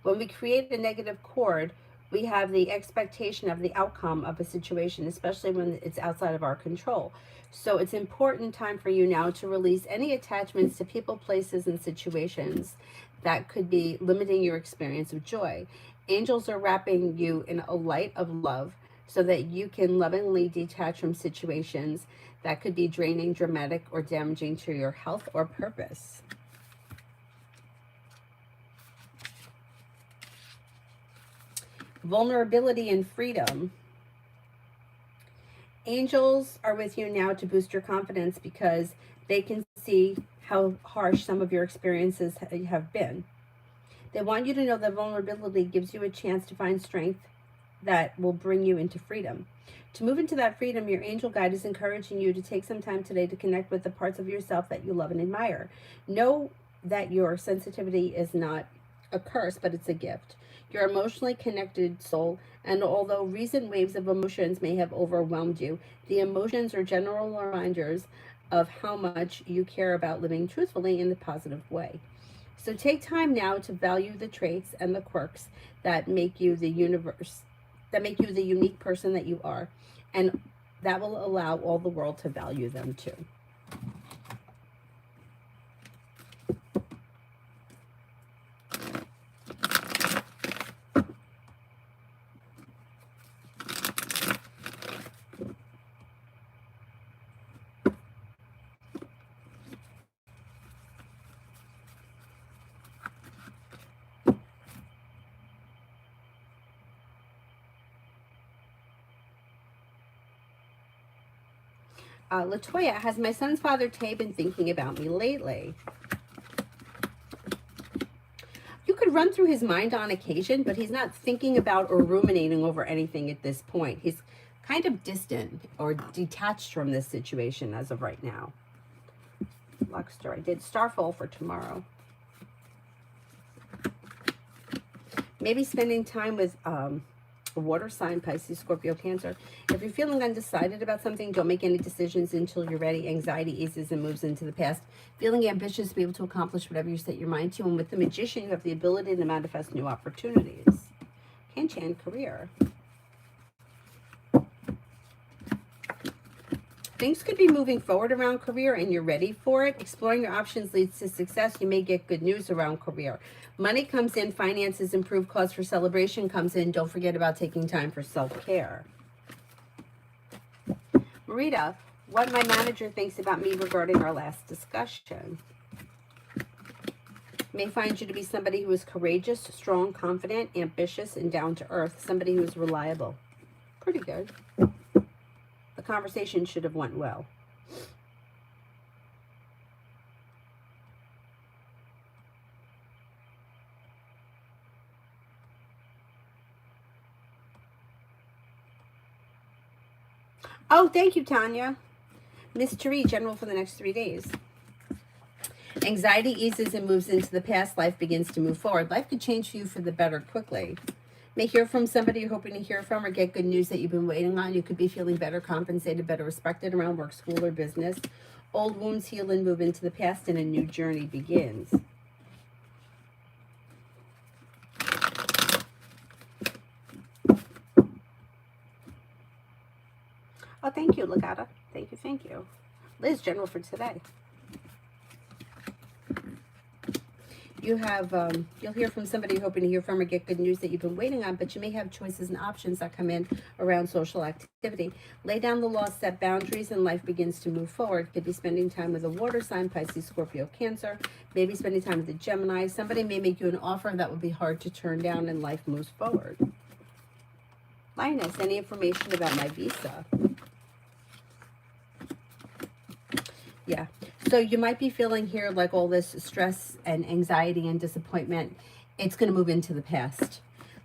When we create a negative cord, we have the expectation of the outcome of a situation, especially when it's outside of our control. So it's important time for you now to release any attachments to people, places, and situations that could be limiting your experience of joy. Angels are wrapping you in a light of love so that you can lovingly detach from situations that could be draining, dramatic, or damaging to your health or purpose. Vulnerability and freedom. Angels are with you now to boost your confidence because they can see how harsh some of your experiences have been. They want you to know that vulnerability gives you a chance to find strength that will bring you into freedom. To move into that freedom, your angel guide is encouraging you to take some time today to connect with the parts of yourself that you love and admire. Know that your sensitivity is not a curse, but it's a gift. You're emotionally connected soul, and although recent waves of emotions may have overwhelmed you, the emotions are general reminders of how much you care about living truthfully in the positive way. So take time now to value the traits and the quirks that make you the universe, that make you the unique person that you are, and that will allow all the world to value them too. Latoya, has my son's father Tay been thinking about me lately? You could run through his mind on occasion, but he's not thinking about or ruminating over anything at this point. He's kind of distant or detached from this situation as of right now. Luxter, I did Starfall for tomorrow. Maybe spending time with a water sign, Pisces, Scorpio, Cancer. If you're feeling undecided about something, don't make any decisions until you're ready. Anxiety eases and moves into the past. Feeling ambitious to be able to accomplish whatever you set your mind to. And with the Magician, you have the ability to manifest new opportunities. Kanchan, career. Things could be moving forward around career and you're ready for it. Exploring your options leads to success. You may get good news around career. Money comes in, finances improve, cause for celebration comes in. Don't forget about taking time for self-care. Marita, what my manager thinks about me regarding our last discussion. May find you to be somebody who is courageous, strong, confident, ambitious, and down to earth. Somebody who is reliable. Pretty good. The conversation should have went well. Oh, thank you, Tanya. Miss Therese, general for the next 3 days. Anxiety eases and moves into the past. Life begins to move forward. Life could change for you for the better quickly. May hear from somebody you're hoping to hear from or get good news that you've been waiting on. You could be feeling better compensated, better respected around work, school, or business. Old wounds heal and move into the past and a new journey begins. Oh, thank you, Legata. Thank you, thank you. Liz, general for today. You have, you'll hear from somebody you're hoping to hear from or get good news that you've been waiting on, but you may have choices and options that come in around social activity. Lay down the law, set boundaries, and life begins to move forward. Could be spending time with a water sign, Pisces, Scorpio, Cancer. Maybe spending time with a Gemini. Somebody may make you an offer that would be hard to turn down, and life moves forward. Lioness, any information about my visa? Yeah. So you might be feeling here like all this stress and anxiety and disappointment. It's going to move into the past.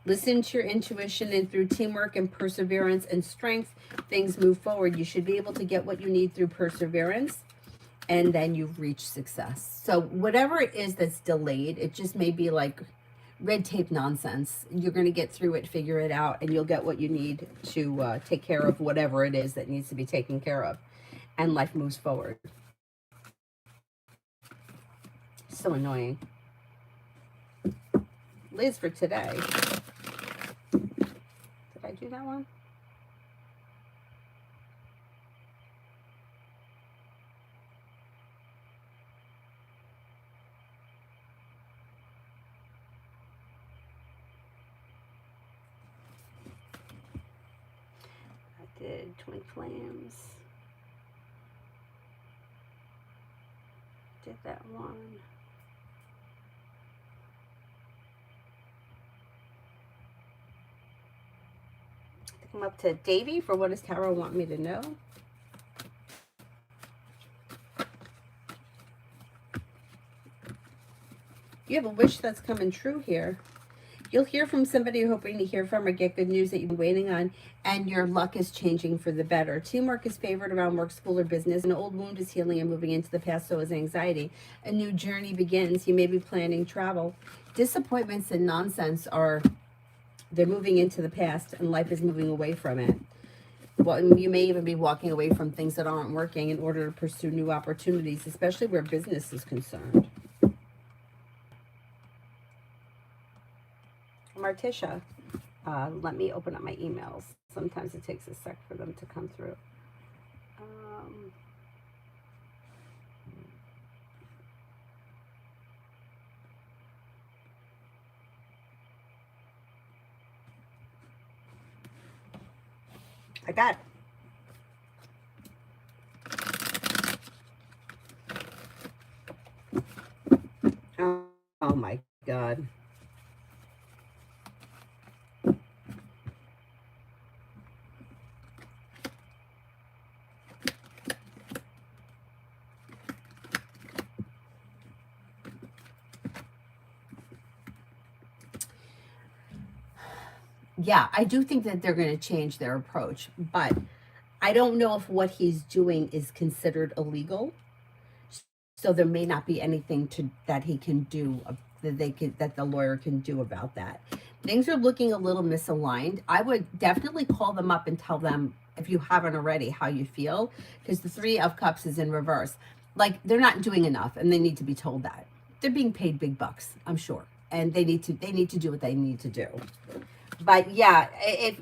Listen to your intuition, and through teamwork and perseverance and strength, things move forward. You should be able to get what you need through perseverance, and then you've reached success. So whatever it is that's delayed, it just may be like red tape nonsense. You're going to get through it, figure it out, and you'll get what you need to take care of whatever it is that needs to be taken care of. And life moves forward. So annoying. Liz for today. Did I do that one? I did Twin Flames. Did that one. I'm up to Davy for what does Tarot want me to know? You have a wish that's coming true here. You'll hear from somebody you're hoping to hear from or get good news that you've been waiting on, and your luck is changing for the better. Teamwork is favored around work, school, or business. An old wound is healing and moving into the past, so is anxiety. A new journey begins. You may be planning travel. Disappointments and nonsense they're moving into the past, and life is moving away from it. Well, you may even be walking away from things that aren't working in order to pursue new opportunities, especially where business is concerned. Martisha, let me open up my emails. Sometimes it takes a sec for them to come through. I got it. Oh my God. Yeah, I do think that they're going to change their approach, but I don't know if what he's doing is considered illegal. So there may not be anything that he can do that the lawyer can do about that. Things are looking a little misaligned. I would definitely call them up and tell them, if you haven't already, how you feel, because the 3 of Cups is in reverse. Like, they're not doing enough, and they need to be told that. They're being paid big bucks, I'm sure, and they need to do what they need to do. But yeah, if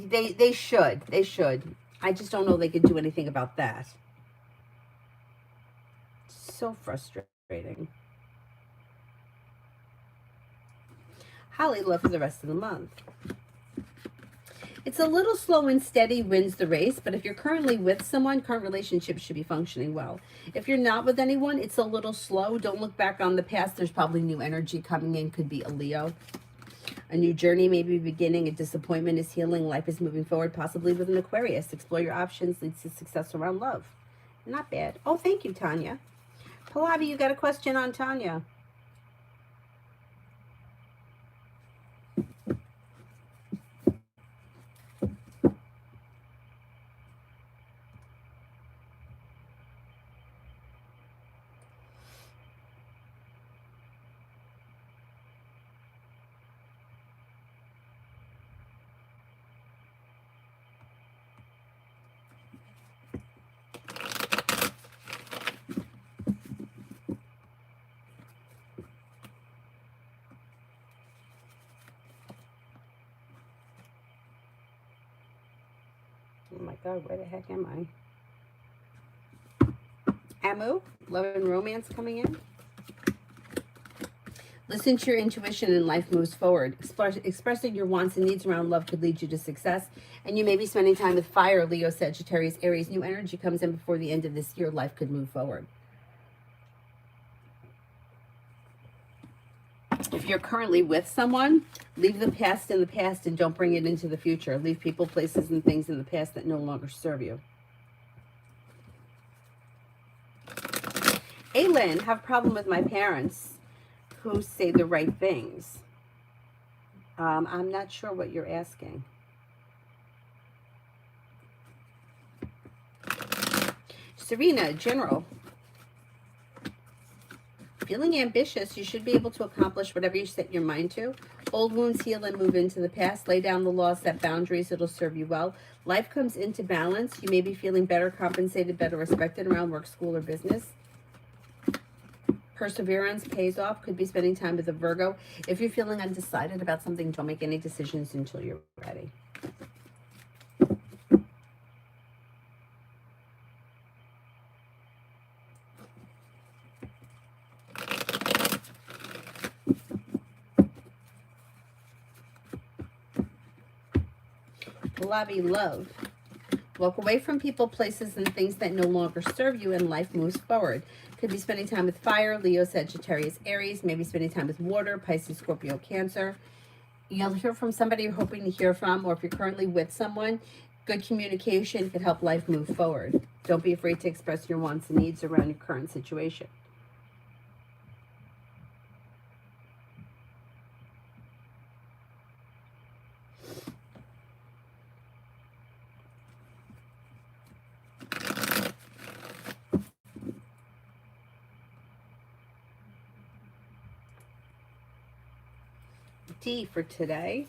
they should. I just don't know they could do anything about that. So frustrating. Holly, love for the rest of the month. It's a little slow and steady wins the race, but if you're currently with someone, current relationships should be functioning well. If you're not with anyone, it's a little slow. Don't look back on the past. There's probably new energy coming in. Could be a Leo. A new journey may be beginning. A disappointment is healing. Life is moving forward, possibly with an Aquarius. Explore your options. Leads to success around love. Not bad. Oh, thank you, Tanya. Pallavi, you got a question on Tanya? Oh my God, where the heck am I? Amu, love and romance coming in. Listen to your intuition and life moves forward. Expressing your wants and needs around love could lead you to success. And you may be spending time with fire, Leo, Sagittarius, Aries. New energy comes in before the end of this year. Life could move forward. If you're currently with someone, leave the past in the past and don't bring it into the future. Leave people, places, and things in the past that no longer serve you. Aylin, have a problem with my parents who say the right things. I'm not sure what you're asking. Serena, general. Feeling ambitious, you should be able to accomplish whatever you set your mind to. Old wounds heal and move into the past. Lay down the law, set boundaries. It'll serve you well. Life comes into balance. You may be feeling better compensated, better respected around work, school, or business. Perseverance pays off. Could be spending time with a Virgo. If you're feeling undecided about something, don't make any decisions until you're ready. Pallavi, love. Walk away from people, places, and things that no longer serve you, and life moves forward. Could be spending time with fire, Leo, Sagittarius, Aries. Maybe spending time with water, Pisces, Scorpio, Cancer. You'll hear from somebody you're hoping to hear from, or if you're currently with someone, good communication could help life move forward. Don't be afraid to express your wants and needs around your current situation. D for today.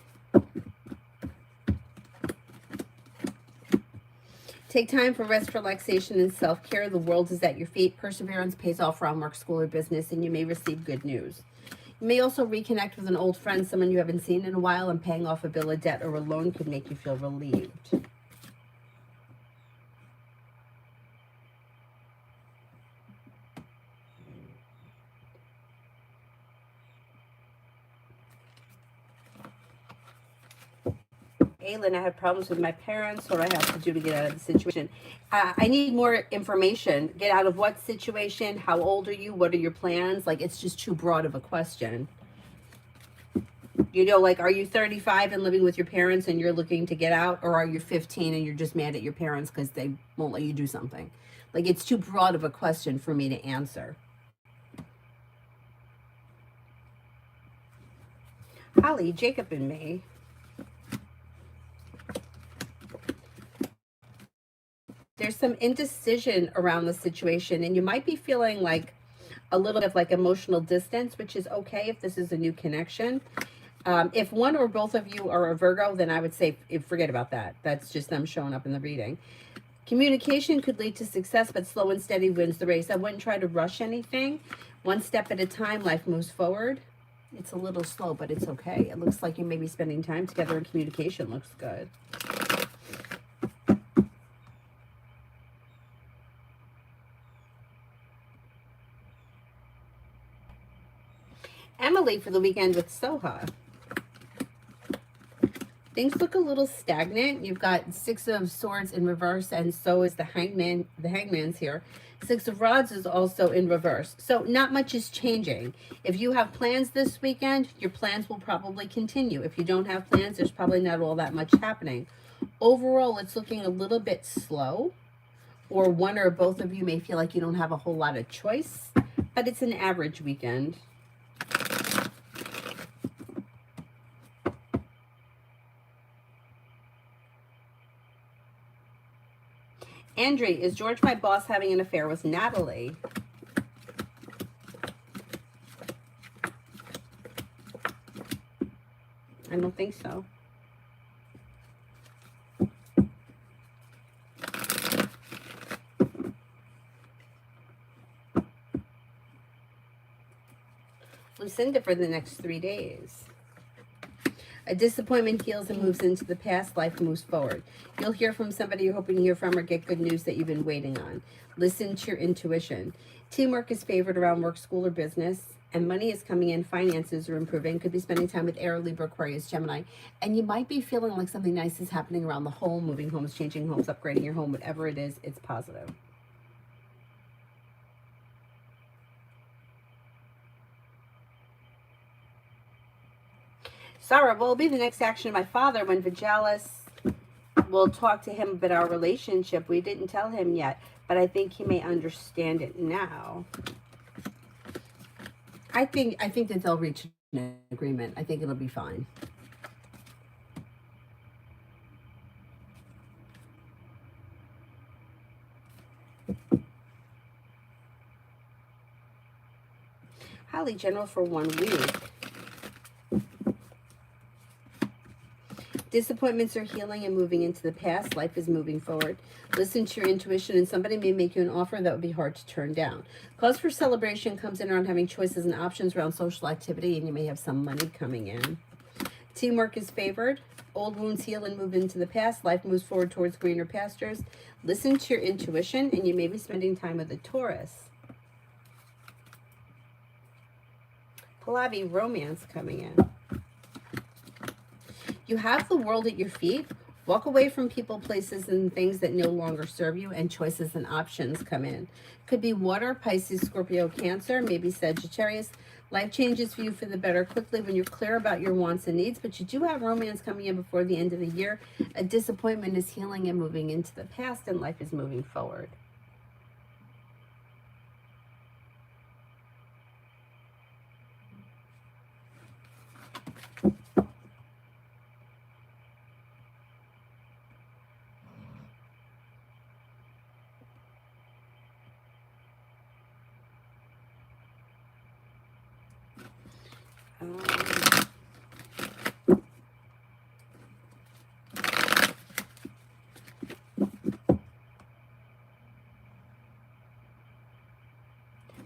Take time for rest, relaxation, and self-care. The world is at your feet. Perseverance pays off around work, school, or business, and you may receive good news. You may also reconnect with an old friend, someone you haven't seen in a while, and paying off a bill of debt or a loan could make you feel relieved. Aylin, I have problems with my parents. What do I have to do to get out of the situation? I need more information. Get out of what situation? How old are you? What are your plans? Like, it's just too broad of a question. You know, like, are you 35 and living with your parents and you're looking to get out? Or are you 15 and you're just mad at your parents because they won't let you do something? Like, it's too broad of a question for me to answer. Holly, Jacob, and me. There's some indecision around the situation, and you might be feeling like a little bit of like emotional distance, which is okay if this is a new connection. If one or both of you are a Virgo, then I would say forget about that. That's just them showing up in the reading. Communication could lead to success, but slow and steady wins the race. I wouldn't try to rush anything. One step at a time, life moves forward. It's a little slow, but it's okay. It looks like you may be spending time together, and communication looks good. Emily for the weekend with Soha. Things look a little stagnant. You've got Six of Swords in reverse, and so is the Hangman. The Hangman's here. Six of Rods is also in reverse. So not much is changing. If you have plans this weekend, your plans will probably continue. If you don't have plans, there's probably not all that much happening. Overall, it's looking a little bit slow, or one or both of you may feel like you don't have a whole lot of choice, but it's an average weekend. Andre, is George, my boss, having an affair with Natalie? I don't think so. Lucinda for the next 3 days. A disappointment heals and moves into the past. Life moves forward. You'll hear from somebody you're hoping to hear from or get good news that you've been waiting on. Listen to your intuition. Teamwork is favored around work, school, or business. And money is coming in. Finances are improving. Could be spending time with Air, Libra, Aquarius, Gemini. And you might be feeling like something nice is happening around the home. Moving homes, changing homes, upgrading your home. Whatever it is, it's positive. Sarah, what will be the next action of my father when Vigilis will talk to him about our relationship? We didn't tell him yet, but I think he may understand it now. I think that they'll reach an agreement. I think it'll be fine. Holly, General for 1 week. Disappointments are healing and moving into the past. Life is moving forward. Listen to your intuition, and somebody may make you an offer that would be hard to turn down. Cause for celebration comes in around having choices and options around social activity, and you may have some money coming in. Teamwork is favored. Old wounds heal and move into the past. Life moves forward towards greener pastures. Listen to your intuition, and you may be spending time with a Taurus. Pallavi, romance coming in. You have the world at your feet. Walk away from people, places, and things that no longer serve you, and choices and options come in. Could be water, Pisces, Scorpio, Cancer, maybe Sagittarius. Life changes for you for the better quickly when you're clear about your wants and needs, but you do have romance coming in before the end of the year. A disappointment is healing and moving into the past, and life is moving forward.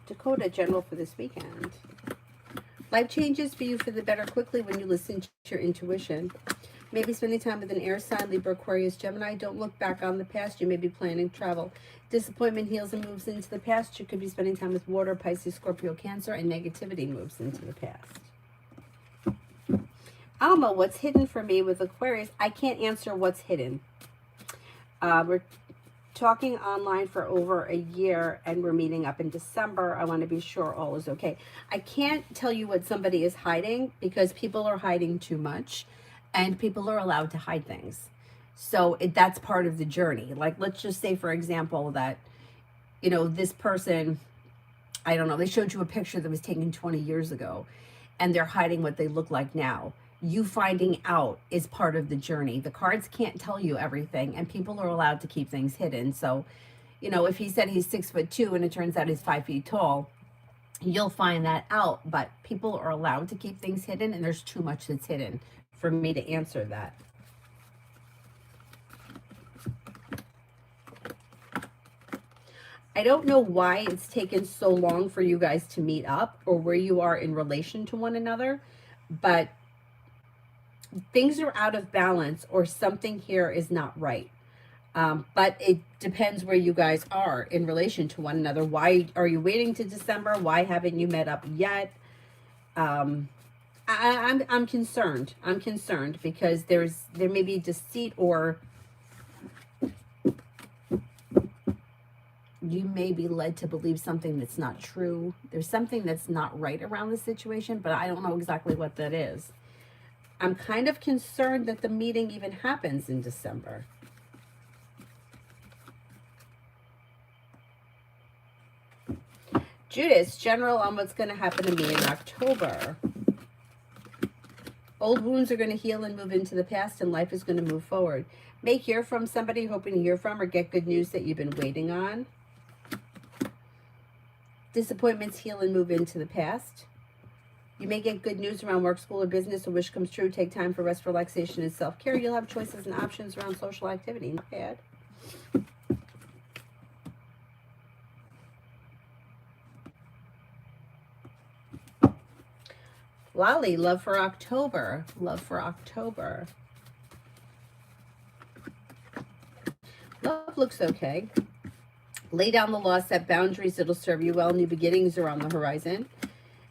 Dakota, general for this weekend. Life changes for you for the better quickly when you listen to your intuition. Maybe spending time with an air sign, Libra, Aquarius, Gemini. Don't look back on the past. You may be planning travel. Disappointment heals and moves into the past. You could be spending time with water, Pisces, Scorpio, Cancer, and negativity moves into the past. Alma, what's hidden for me with Aquarius? I can't answer what's hidden. We're talking online for over a year and we're meeting up in December. I want to be sure all is okay. I can't tell you what somebody is hiding because people are hiding too much and people are allowed to hide things. So that's part of the journey. Like, let's just say, for example, that, you know, this person, I don't know, they showed you a picture that was taken 20 years ago and they're hiding what they look like now. You finding out is part of the journey. The cards can't tell you everything and people are allowed to keep things hidden. So, you know, if he said he's 6'2" and it turns out he's 5 feet tall, you'll find that out. But people are allowed to keep things hidden and there's too much that's hidden for me to answer that. I don't know why it's taken so long for you guys to meet up or where you are in relation to one another, but things are out of balance or something here is not right. But it depends where you guys are in relation to one another. Why are you waiting to December? Why haven't you met up yet? I'm concerned. I'm concerned because there may be deceit or you may be led to believe something that's not true. There's something that's not right around the situation, but I don't know exactly what that is. I'm kind of concerned that the meeting even happens in December. Judas, general on what's going to happen to me in October. Old wounds are going to heal and move into the past, and life is going to move forward. May hear from somebody hoping to hear from or get good news that you've been waiting on. Disappointments heal and move into the past. You may get good news around work, school, or business. A wish comes true. Take time for rest, relaxation, and self-care. You'll have choices and options around social activity. Not bad. Lolly, love for October. Love for October. Love looks okay. Lay down the law, set boundaries. It'll serve you well. New beginnings are on the horizon.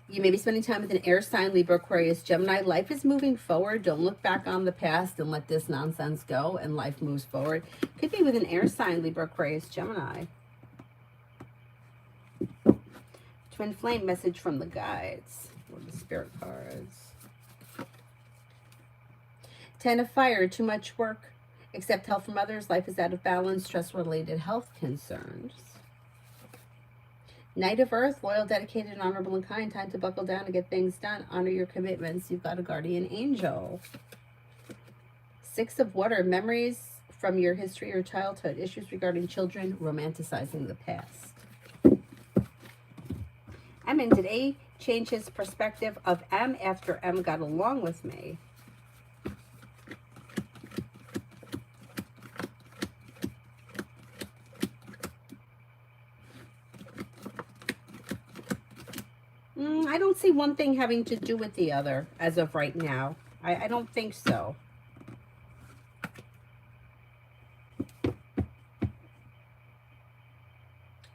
You may be spending time with an air sign, Libra, Aquarius, Gemini. Life is moving forward. Don't look back on the past and let this nonsense go, and life moves forward. Could be with an air sign, Libra, Aquarius, Gemini. Twin flame message from the guides or the spirit cards. Ten of fire, too much work. Accept help from others. Life is out of balance. Stress-related health concerns. Knight of Earth, loyal, dedicated, honorable, and kind. Time to buckle down and get things done. Honor your commitments. You've got a guardian angel. Six of Water, memories from your history or childhood. Issues regarding children, romanticizing the past. Emin, did A change his perspective of M after M got along with me? I don't see one thing having to do with the other as of right now. I don't think so.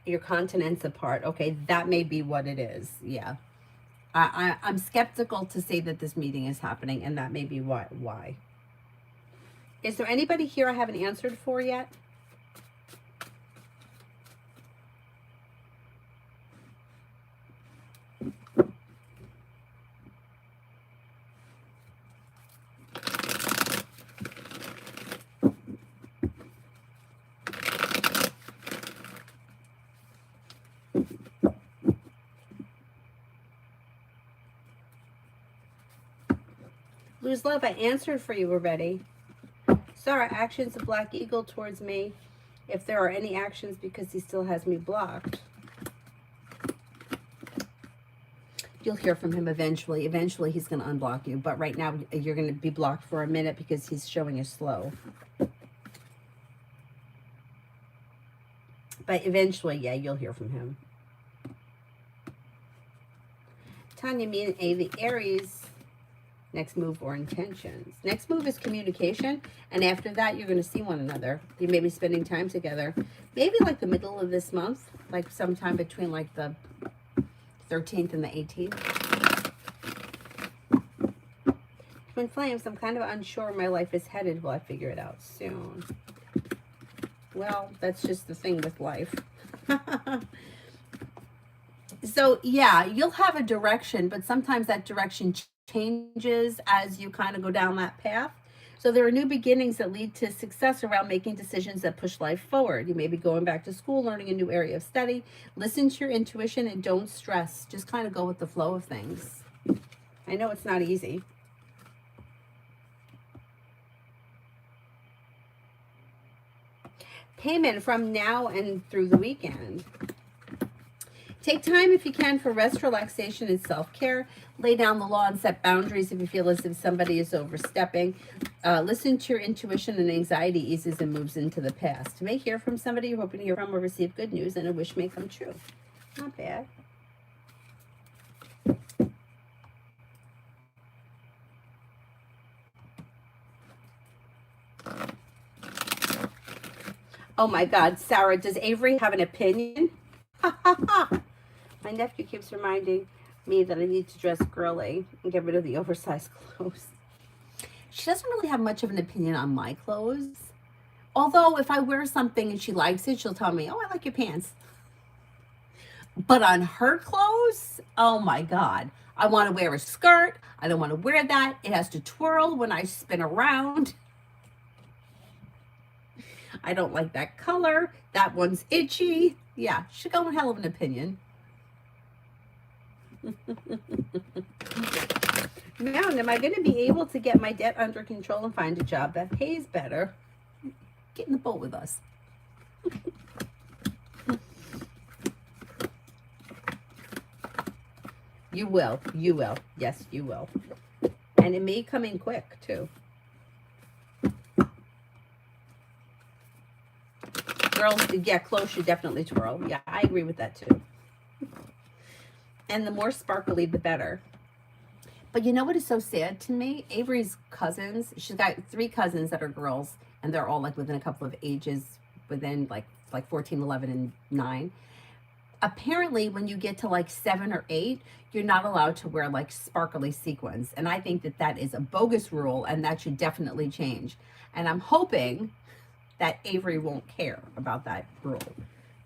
Your continents apart. Okay, that may be what it is. Yeah. I'm skeptical to say that this meeting is happening, and that may be why. Is there anybody here I haven't answered for yet? Lose love, I answered for you already. Sarah, actions of Black Eagle towards me. If there are any actions, because he still has me blocked. You'll hear from him eventually. Eventually, he's going to unblock you. But right now, you're going to be blocked for a minute because he's showing you slow. But eventually, yeah, you'll hear from him. Tanya, me and A, the Aries, next move or intentions. Next move is communication, and after that, you're going to see one another. You may be spending time together. Maybe like the middle of this month, like sometime between like the 13th and the 18th. Twin Flames, I'm kind of unsure where my life is headed. Will I figure it out soon? Well, that's just the thing with life. So, yeah, you'll have a direction, but sometimes that direction changes as you kind of go down that path. So there are new beginnings that lead to success around making decisions that push life forward. You may be going back to school, learning a new area of study. Listen to your intuition and don't stress. Just kind of go with the flow of things. I know it's not easy. Payment from now and through the weekend. Take time if you can for rest, relaxation, and self-care. Lay down the law and set boundaries if you feel as if somebody is overstepping. Listen to your intuition, and anxiety eases and moves into the past. You may hear from somebody you're hoping to hear from or receive good news, and a wish may come true. Not bad. Oh my God, Sarah, does Avery have an opinion? My nephew keeps reminding me that I need to dress girly and get rid of the oversized clothes. She doesn't really have much of an opinion on my clothes. Although if I wear something and she likes it, she'll tell me, oh, I like your pants. But on her clothes, oh my God. I want to wear a skirt. I don't want to wear that. It has to twirl when I spin around. I don't like that color. That one's itchy. Yeah, she got one hell of an opinion. Mountain, am I going to be able to get my debt under control and find a job that pays better? Get in the boat with us. You will. You will. Yes, you will. And it may come in quick, too. Girls, yeah, clothes should definitely twirl. Yeah, I agree with that, too. And the more sparkly, the better. But you know what is so sad to me? Avery's cousins, she's got 3 cousins that are girls, and they're all like within a couple of ages, within like 14, 11, and 9. Apparently, when you get to like 7 or 8, you're not allowed to wear like sparkly sequins. And I think that that is a bogus rule, and that should definitely change. And I'm hoping that Avery won't care about that rule.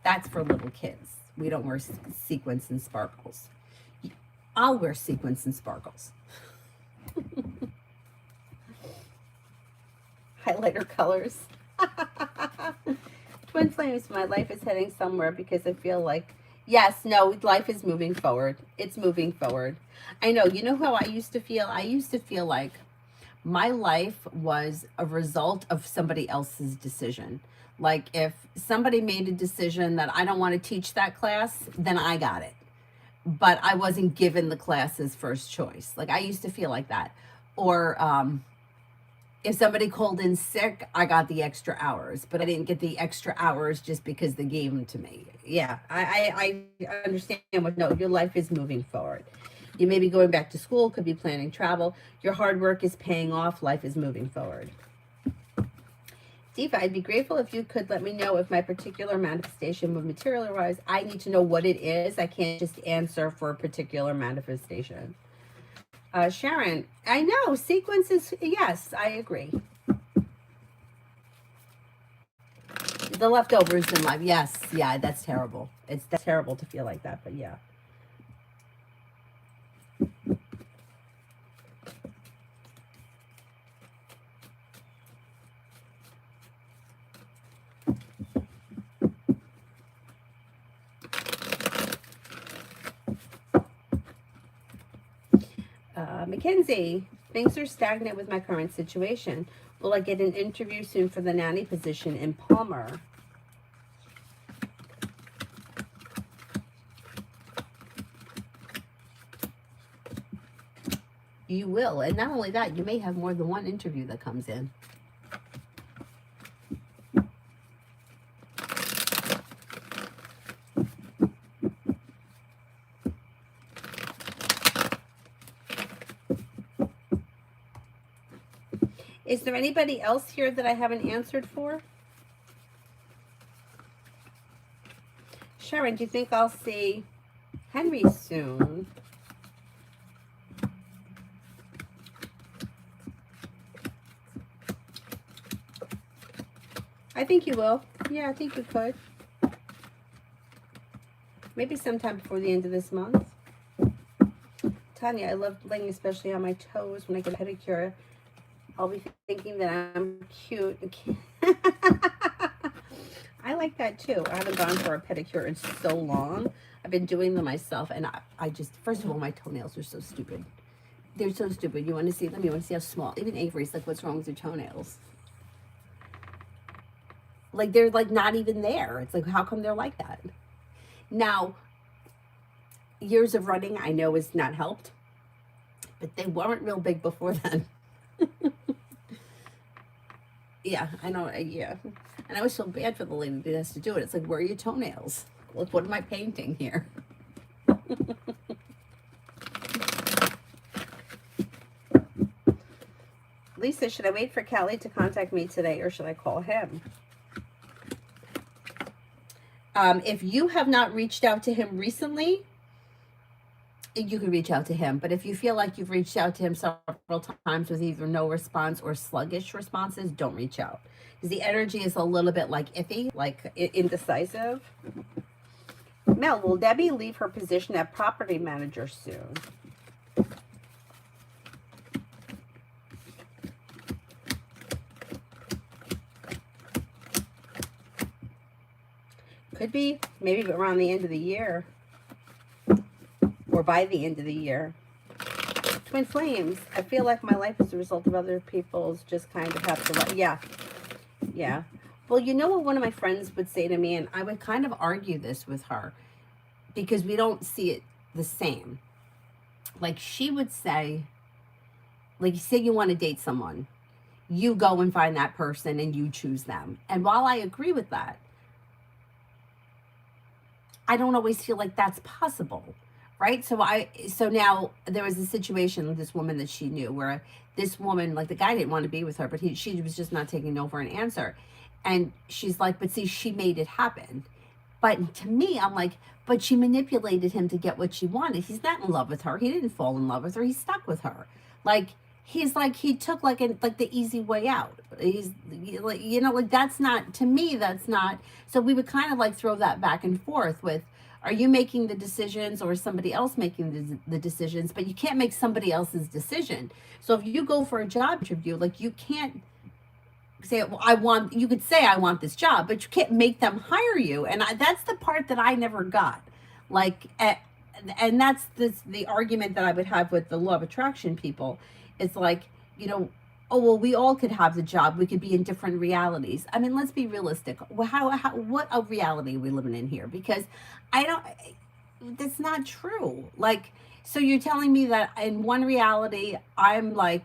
That's for little kids. We don't wear sequins and sparkles. I'll wear sequins and sparkles. Highlighter colors. Twin Flames, my life is heading somewhere because I feel like, yes, no, life is moving forward. It's moving forward. I know, you know how I used to feel? I used to feel like my life was a result of somebody else's decision. Like if somebody made a decision that I don't want to teach that class, then I got it. But I wasn't given the class's first choice. Like I used to feel like that. Or if somebody called in sick, I got the extra hours, but I didn't get the extra hours just because they gave them to me. Yeah, I understand what, no, your life is moving forward. You may be going back to school, could be planning travel. Your hard work is paying off. Life is moving forward. Diva, I'd be grateful if you could let me know if my particular manifestation would materialize. I need to know what it is. I can't just answer for a particular manifestation. Sharon, I know, sequences, yes, I agree. The leftovers in life, yes, yeah, that's terrible. That's terrible to feel like that, but yeah. Mackenzie, things are stagnant with my current situation. Will I get an interview soon for the nanny position in Palmer? You will. And not only that, you may have more than one interview that comes in. Is there anybody else here that I haven't answered for? Sharon, do you think I'll see Henry soon? I think you will. Yeah, I think you could. Maybe sometime before the end of this month. Tanya, I love laying especially on my toes when I get a pedicure. I'll be thinking that I'm cute. I like that too. I haven't gone for a pedicure in so long. I've been doing them myself, and I just, first of all, my toenails are so stupid. They're so stupid. You want to see them? You want to see how small? Even Avery's like, what's wrong with your toenails? Like, they're like not even there. It's like, how come they're like that? Now, years of running, I know, has not helped, but they weren't real big before then. Yeah, I know. Yeah. And I always feel bad for the lady that has to do it. It's like, where are your toenails? Look, what am I painting here? Lisa, should I wait for Kelly to contact me today, or should I call him? If you have not reached out to him recently, you can reach out to him. But if you feel like you've reached out to him several times with either no response or sluggish responses, don't reach out. Because the energy is a little bit like iffy, like indecisive. Mel, will Debbie leave her position at property manager soon? Could be, maybe around the end of the year. Or by the end of the year. Twin flames. I feel like my life is a result of other people's, just kind of have to, yeah. Yeah. Well, you know what one of my friends would say to me, and I would kind of argue this with her, because we don't see it the same. Like, she would say, like, say you want to date someone. You go and find that person and you choose them. And while I agree with that, I don't always feel like that's possible. Right? So now there was a situation with this woman that she knew where this woman, like, the guy didn't want to be with her, but she was just not taking no for an answer. And she's like, but see, she made it happen. But to me, I'm like, but she manipulated him to get what she wanted. He's not in love with her. He didn't fall in love with her. He's stuck with her. Like, he's like, he took like the easy way out. He's like, you know, like, that's not, to me, that's not. So we would kind of like throw that back and forth with, are you making the decisions or is somebody else making the decisions? But you can't make somebody else's decision. So if you go for a job interview, like, you can't say, well, you could say, I want this job, but you can't make them hire you. And that's the part that I never got. Like, and that's the argument that I would have with the law of attraction people. It's like, you know, oh, well, we all could have the job. We could be in different realities. I mean, let's be realistic. What a reality are we living in here? Because that's not true. Like, so you're telling me that in one reality, I'm like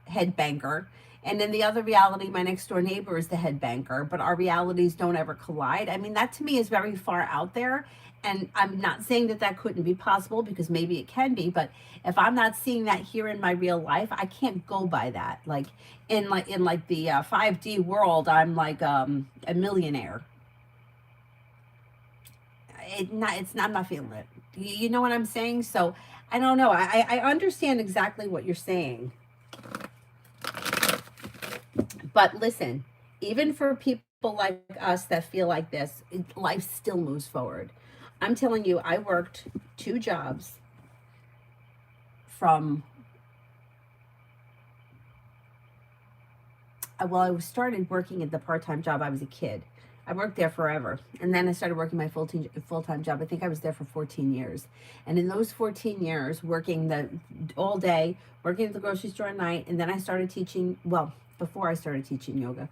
head banker, and in the other reality, my next door neighbor is the head banker, but our realities don't ever collide. I mean, that to me is very far out there. And I'm not saying that that couldn't be possible, because maybe it can be, but if I'm not seeing that here in my real life, I can't go by that. Like in the 5D world, I'm like a millionaire. I'm not feeling it. You know what I'm saying? So I don't know. I understand exactly what you're saying. But listen, even for people like us that feel like this, life still moves forward. I'm telling you, I worked 2 jobs from, well, I started working at the part-time job. I was a kid. I worked there forever. And then I started working my full-time job. I think I was there for 14 years. And in those 14 years, working all day, working at the grocery store at night, and then I started teaching, well, before I started teaching yoga.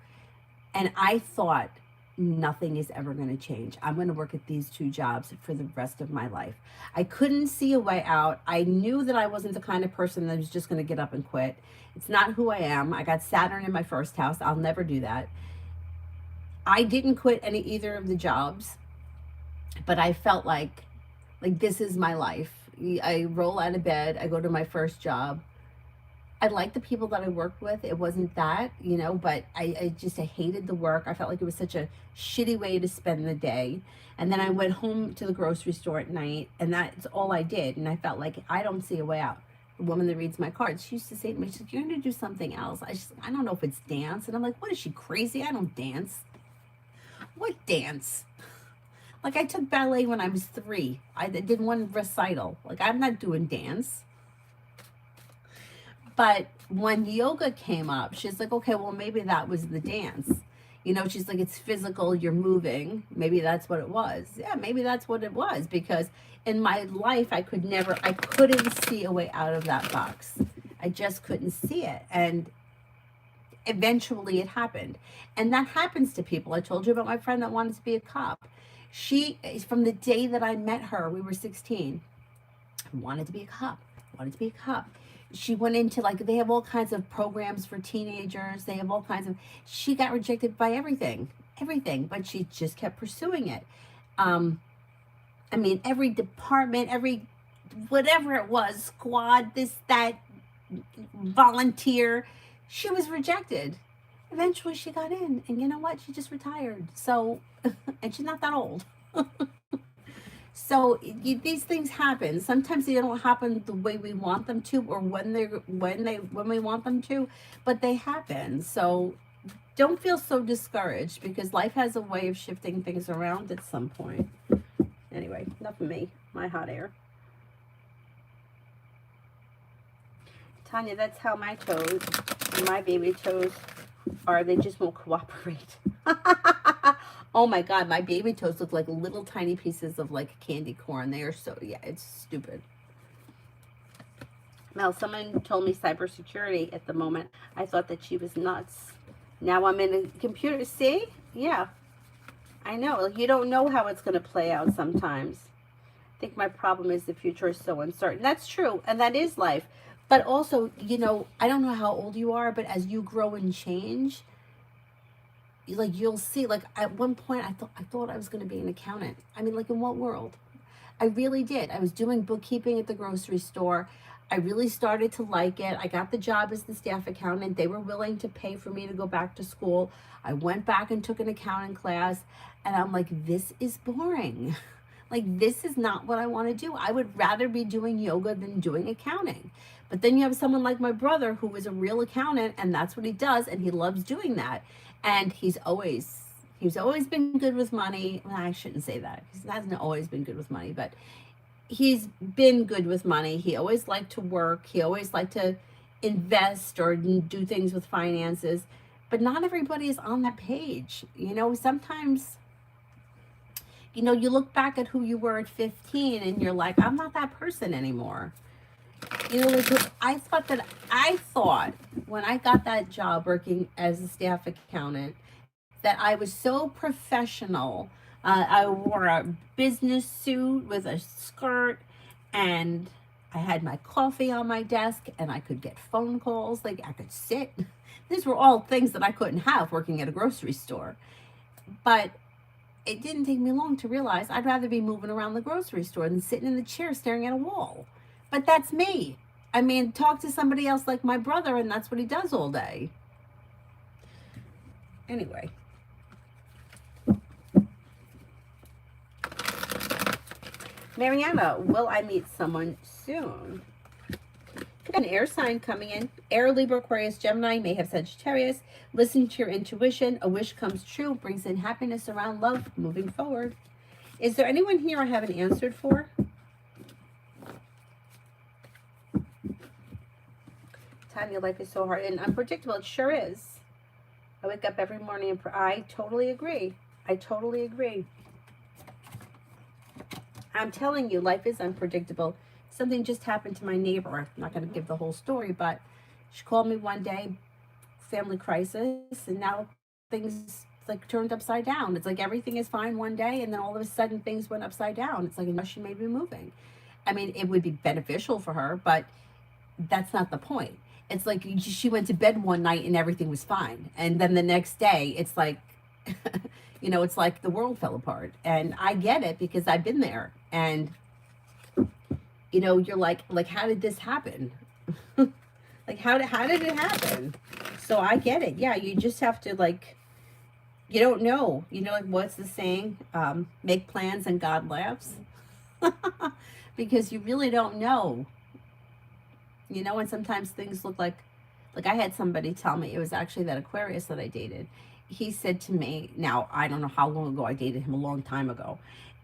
And I thought, nothing is ever going to change. I'm going to work at these 2 jobs for the rest of my life. I couldn't see a way out. I knew that I wasn't the kind of person that was just going to get up and quit. It's not who I am. I got Saturn in my first house. I'll never do that. I didn't quit either of the jobs, but I felt like this is my life. I roll out of bed. I go to my first job. I liked the people that I worked with. It wasn't that, you know, but I hated the work. I felt like it was such a shitty way to spend the day. And then I went home to the grocery store at night, and that's all I did. And I felt like I don't see a way out. The woman that reads my cards, she used to say to me, she's like, "You're going to do something else." I don't know if it's dance. And I'm like, what is she, crazy? I don't dance. What dance? Like, I took ballet when I was 3. I did one recital. Like, I'm not doing dance. But when yoga came up, she's like, okay, well, maybe that was the dance. You know, she's like, it's physical, you're moving. Maybe that's what it was. Yeah, maybe that's what it was. Because in my life, I couldn't see a way out of that box. I just couldn't see it. And eventually it happened. And that happens to people. I told you about my friend that wanted to be a cop. She, from the day that I met her, we were 16, wanted to be a cop, wanted to be a cop. She went into, like, they have all kinds of programs for teenagers. They have all kinds of, she got rejected by everything, but she just kept pursuing it. I mean, every department, every, whatever it was, squad, this, that, volunteer, she was rejected. Eventually she got in, and you know what? She just retired. So, and she's not that old. So these things happen. Sometimes they don't happen the way we want them to, or when we want them to, but they happen. So don't feel so discouraged, because life has a way of shifting things around at some point. Anyway, enough of me, my hot air. Tanya, that's how my toes, my baby toes are. They just won't cooperate. Oh my God, my baby toes look like little tiny pieces of, like, candy corn. They are so, yeah, it's stupid. Now, someone told me cybersecurity at the moment. I thought that she was nuts. Now I'm in a computer. See? Yeah. I know. You don't know how it's going to play out sometimes. I think my problem is the future is so uncertain. That's true, and that is life. But also, you know, I don't know how old you are, but as you grow and change, like, you'll see, like, at one point I thought I was going to be an accountant. I mean, like, in what world? I really did. I was doing bookkeeping at the grocery store. I really started to like it. I got the job as the staff accountant. They were willing to pay for me to go back to school. I went back and took an accounting class, and I'm like, this is boring. Like, this is not what I want to do. I would rather be doing yoga than doing accounting. But then you have someone like my brother, who is a real accountant, and that's what he does, and he loves doing that. And he's always been good with money. Well, I shouldn't say that. He hasn't always been good with money, but he's been good with money. He always liked to work. He always liked to invest or do things with finances. But not everybody is on that page. You know, sometimes, you know, you look back at who you were at 15 and you're like, I'm not that person anymore. You know, like, I thought when I got that job working as a staff accountant that I was so professional. I wore a business suit with a skirt, and I had my coffee on my desk, and I could get phone calls. Like, I could sit. These were all things that I couldn't have working at a grocery store. But it didn't take me long to realize I'd rather be moving around the grocery store than sitting in the chair staring at a wall. But that's me. I mean, talk to somebody else like my brother, and that's what he does all day. Anyway. Mariana, will I meet someone soon? An air sign coming in. Air, Libra, Aquarius, Gemini, may have Sagittarius. Listen to your intuition. A wish comes true. Brings in happiness around love. Moving forward. Is there anyone here I haven't answered for? Tanya, life is so hard and unpredictable. It sure is. I wake up every morning and I totally agree. I totally agree. I'm telling you, life is unpredictable. Something just happened to my neighbor. I'm not going to give the whole story, but she called me one day, family crisis, and now things like turned upside down. It's like everything is fine one day, and then all of a sudden things went upside down. It's like she may be moving. I mean, it would be beneficial for her, but that's not the point. It's like she went to bed one night and everything was fine. And then the next day, it's like, you know, it's like the world fell apart. And I get it because I've been there. And, you know, you're like, how did this happen? Like, Like, how did it happen? So I get it. Yeah, you just have to, like, you don't know. You know, like, what's the saying? Make plans and God laughs. Because you really don't know. You know, and sometimes things look like I had somebody tell me, it was actually that Aquarius that I dated. He said to me, now I don't know how long ago, I dated him a long time ago.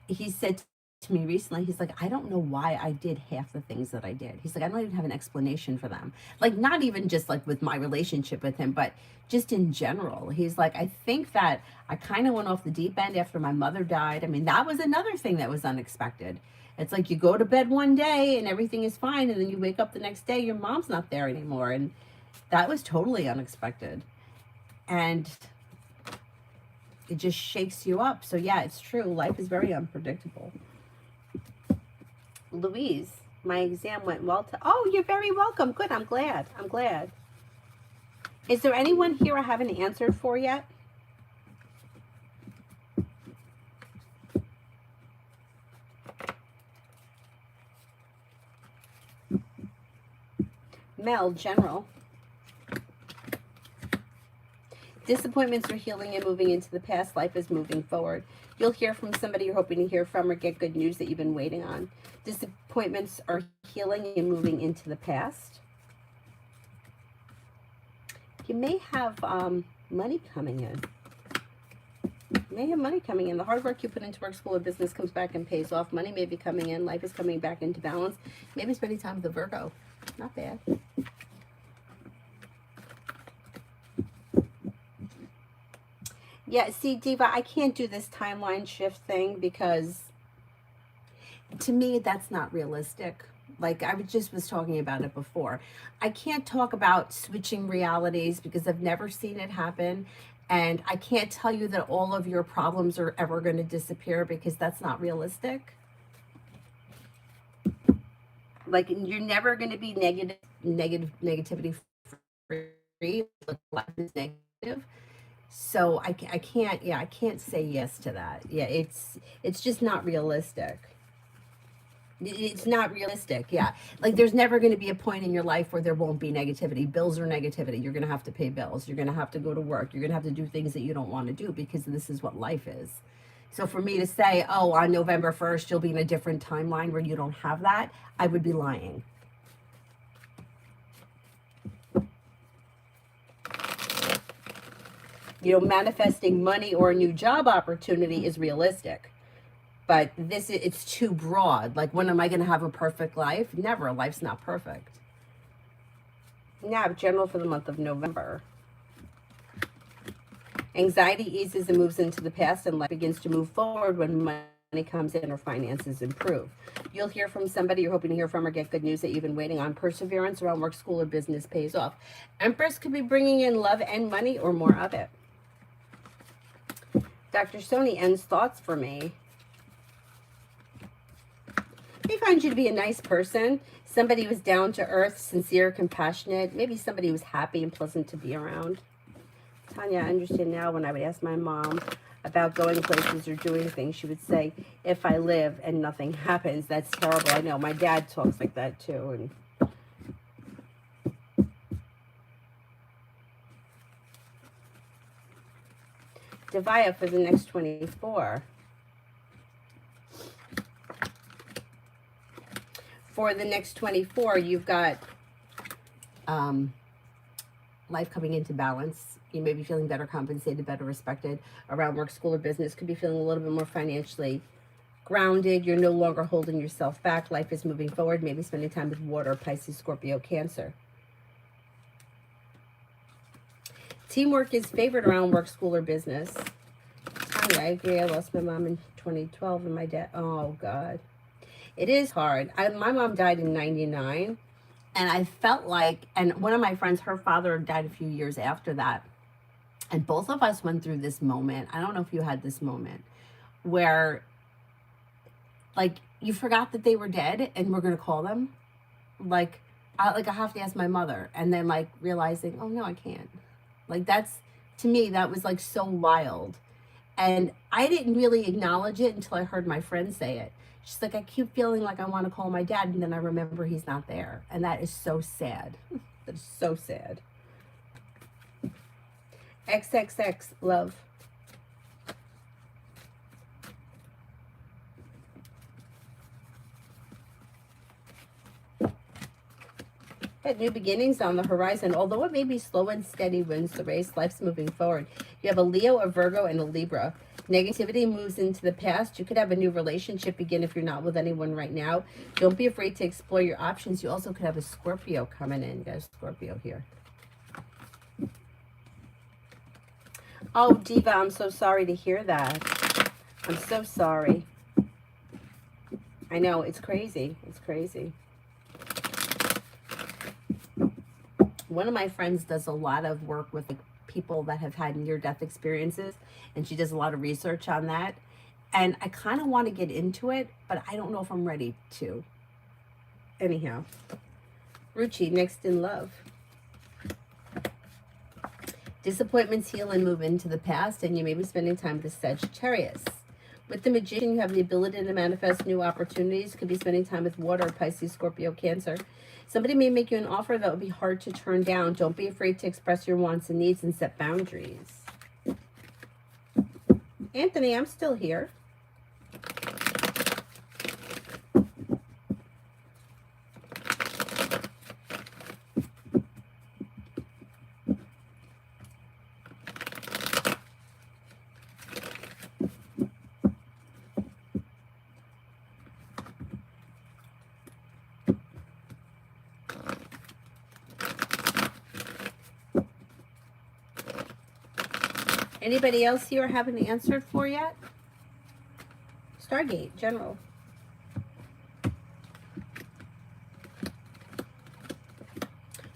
He said to me recently, he's like, I don't know why I did half the things that I did. He's like, I don't even have an explanation for them. Like, not even just like with my relationship with him, but just in general. He's like, I think that I kind of went off the deep end after my mother died. I mean, that was another thing that was unexpected. It's like you go to bed one day and everything is fine, and then you wake up the next day, your mom's not there anymore. And that was totally unexpected. And it just shakes you up. So yeah, it's true. Life is very unpredictable. Louise, my exam went well. Oh, you're very welcome. Good. I'm glad. I'm glad. Is there anyone here I haven't answered for yet? Mel, general. Disappointments are healing and moving into the past. Life is moving forward. You'll hear from somebody you're hoping to hear from or get good news that you've been waiting on. Disappointments are healing and moving into the past. You may have money coming in. You may have money coming in. The hard work you put into work, school, or business comes back and pays off. Money may be coming in. Life is coming back into balance. Maybe spending time with a Virgo. Not bad. Yeah, see, Diva, I can't do this timeline shift thing because to me, that's not realistic. Like I was talking about it before. I can't talk about switching realities because I've never seen it happen. And I can't tell you that all of your problems are ever going to disappear because that's not realistic. Like you're never going to be negativity free. Life is negative. So I can't, yeah, I can't say yes to that. Yeah, it's just not realistic. It's not realistic. Yeah. Like there's never going to be a point in your life where there won't be negativity. Bills are negativity. You're going to have to pay bills. You're going to have to go to work. You're going to have to do things that you don't want to do because this is what life is. So for me to say, oh, on November 1st, you'll be in a different timeline where you don't have that, I would be lying. You know, manifesting money or a new job opportunity is realistic. But it's too broad. Like, when am I going to have a perfect life? Never. Life's not perfect. Now, general for the month of November. Anxiety eases and moves into the past, and life begins to move forward when money comes in or finances improve. You'll hear from somebody you're hoping to hear from or get good news that you've been waiting on. Perseverance around work, school, or business pays off. Empress could be bringing in love and money or more of it. Dr. Sony ends thoughts for me. They find you to be a nice person. Somebody who's down to earth, sincere, compassionate. Maybe somebody who's happy and pleasant to be around. Tanya, I understand now when I would ask my mom about going places or doing things, she would say, if I live and nothing happens, that's terrible. I know, my dad talks like that too. And Devaya for the next 24. For the next 24, you've got life coming into balance. You may be feeling better compensated, better respected around work, school, or business. Could be feeling a little bit more financially grounded. You're no longer holding yourself back. Life is moving forward. Maybe spending time with water, Pisces, Scorpio, Cancer. Teamwork is favored around work, school, or business. Tanya, I agree. I lost my mom in 2012 and my dad. Oh, God. It is hard. My mom died in 99. And I felt like, and one of my friends, her father died a few years after that. And both of us went through this moment. I don't know if you had this moment where, like, you forgot that they were dead and we're going to call them. Like I have to ask my mother. And then, like, realizing, oh, no, I can't. Like, that's, to me, that was, like, so wild. And I didn't really acknowledge it until I heard my friend say it. She's like, I keep feeling like I want to call my dad, and then I remember he's not there. And that is so sad. That is so sad. XXX, love. But new beginnings on the horizon. Although it may be slow and steady wins the race, life's moving forward. You have a Leo, a Virgo, and a Libra. Negativity moves into the past. You could have a new relationship begin if you're not with anyone right now. Don't be afraid to explore your options. You also could have a Scorpio coming in. You got a Scorpio here. Oh, Diva, I'm so sorry to hear that. I'm so sorry. I know, it's crazy. It's crazy. One of my friends does a lot of work with people that have had near-death experiences, and she does a lot of research on that. And I kind of want to get into it, but I don't know if I'm ready to. Anyhow, Ruchi, next in love. Disappointments heal and move into the past, and you may be spending time with the Sagittarius. With the Magician, you have the ability to manifest new opportunities. Could be spending time with water, Pisces, Scorpio, Cancer. Somebody may make you an offer that would be hard to turn down. Don't be afraid to express your wants and needs and set boundaries. Anthony, I'm still here. Anybody else here haven't answered for yet? Stargate, General.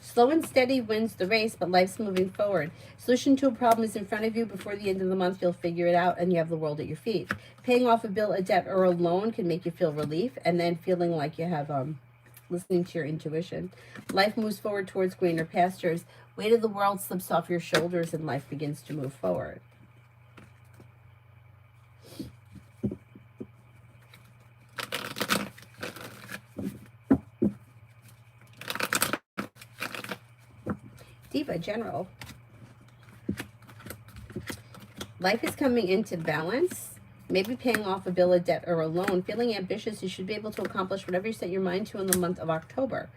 Slow and steady wins the race, but life's moving forward. Solution to a problem is in front of you. Before the end of the month, you'll figure it out, and you have the world at your feet. Paying off a bill, a debt, or a loan can make you feel relief, and then feeling like you have listening to your intuition. Life moves forward towards greener pastures. Weight of the world slips off your shoulders, and life begins to move forward. Diva, General. Life is coming into balance. Maybe paying off a bill, a debt, or a loan. Feeling ambitious, you should be able to accomplish whatever you set your mind to in the month of October.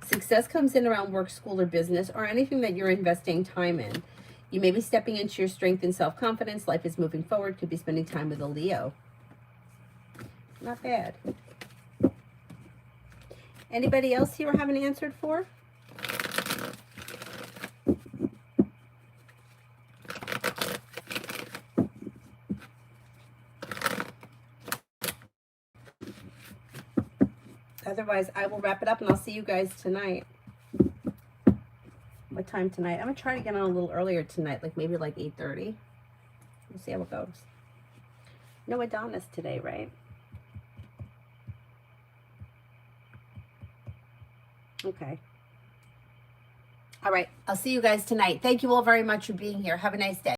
Success comes in around work, school, or business, or anything that you're investing time in. You may be stepping into your strength and self-confidence. Life is moving forward. Could be spending time with a Leo. Not bad. Anybody else here haven't answered for? Otherwise, I will wrap it up, and I'll see you guys tonight. What time tonight? I'm going to try to get on a little earlier tonight, like maybe like 8:30. We'll see how it goes. No Adonis today, right? Okay. All right. I'll see you guys tonight. Thank you all very much for being here. Have a nice day.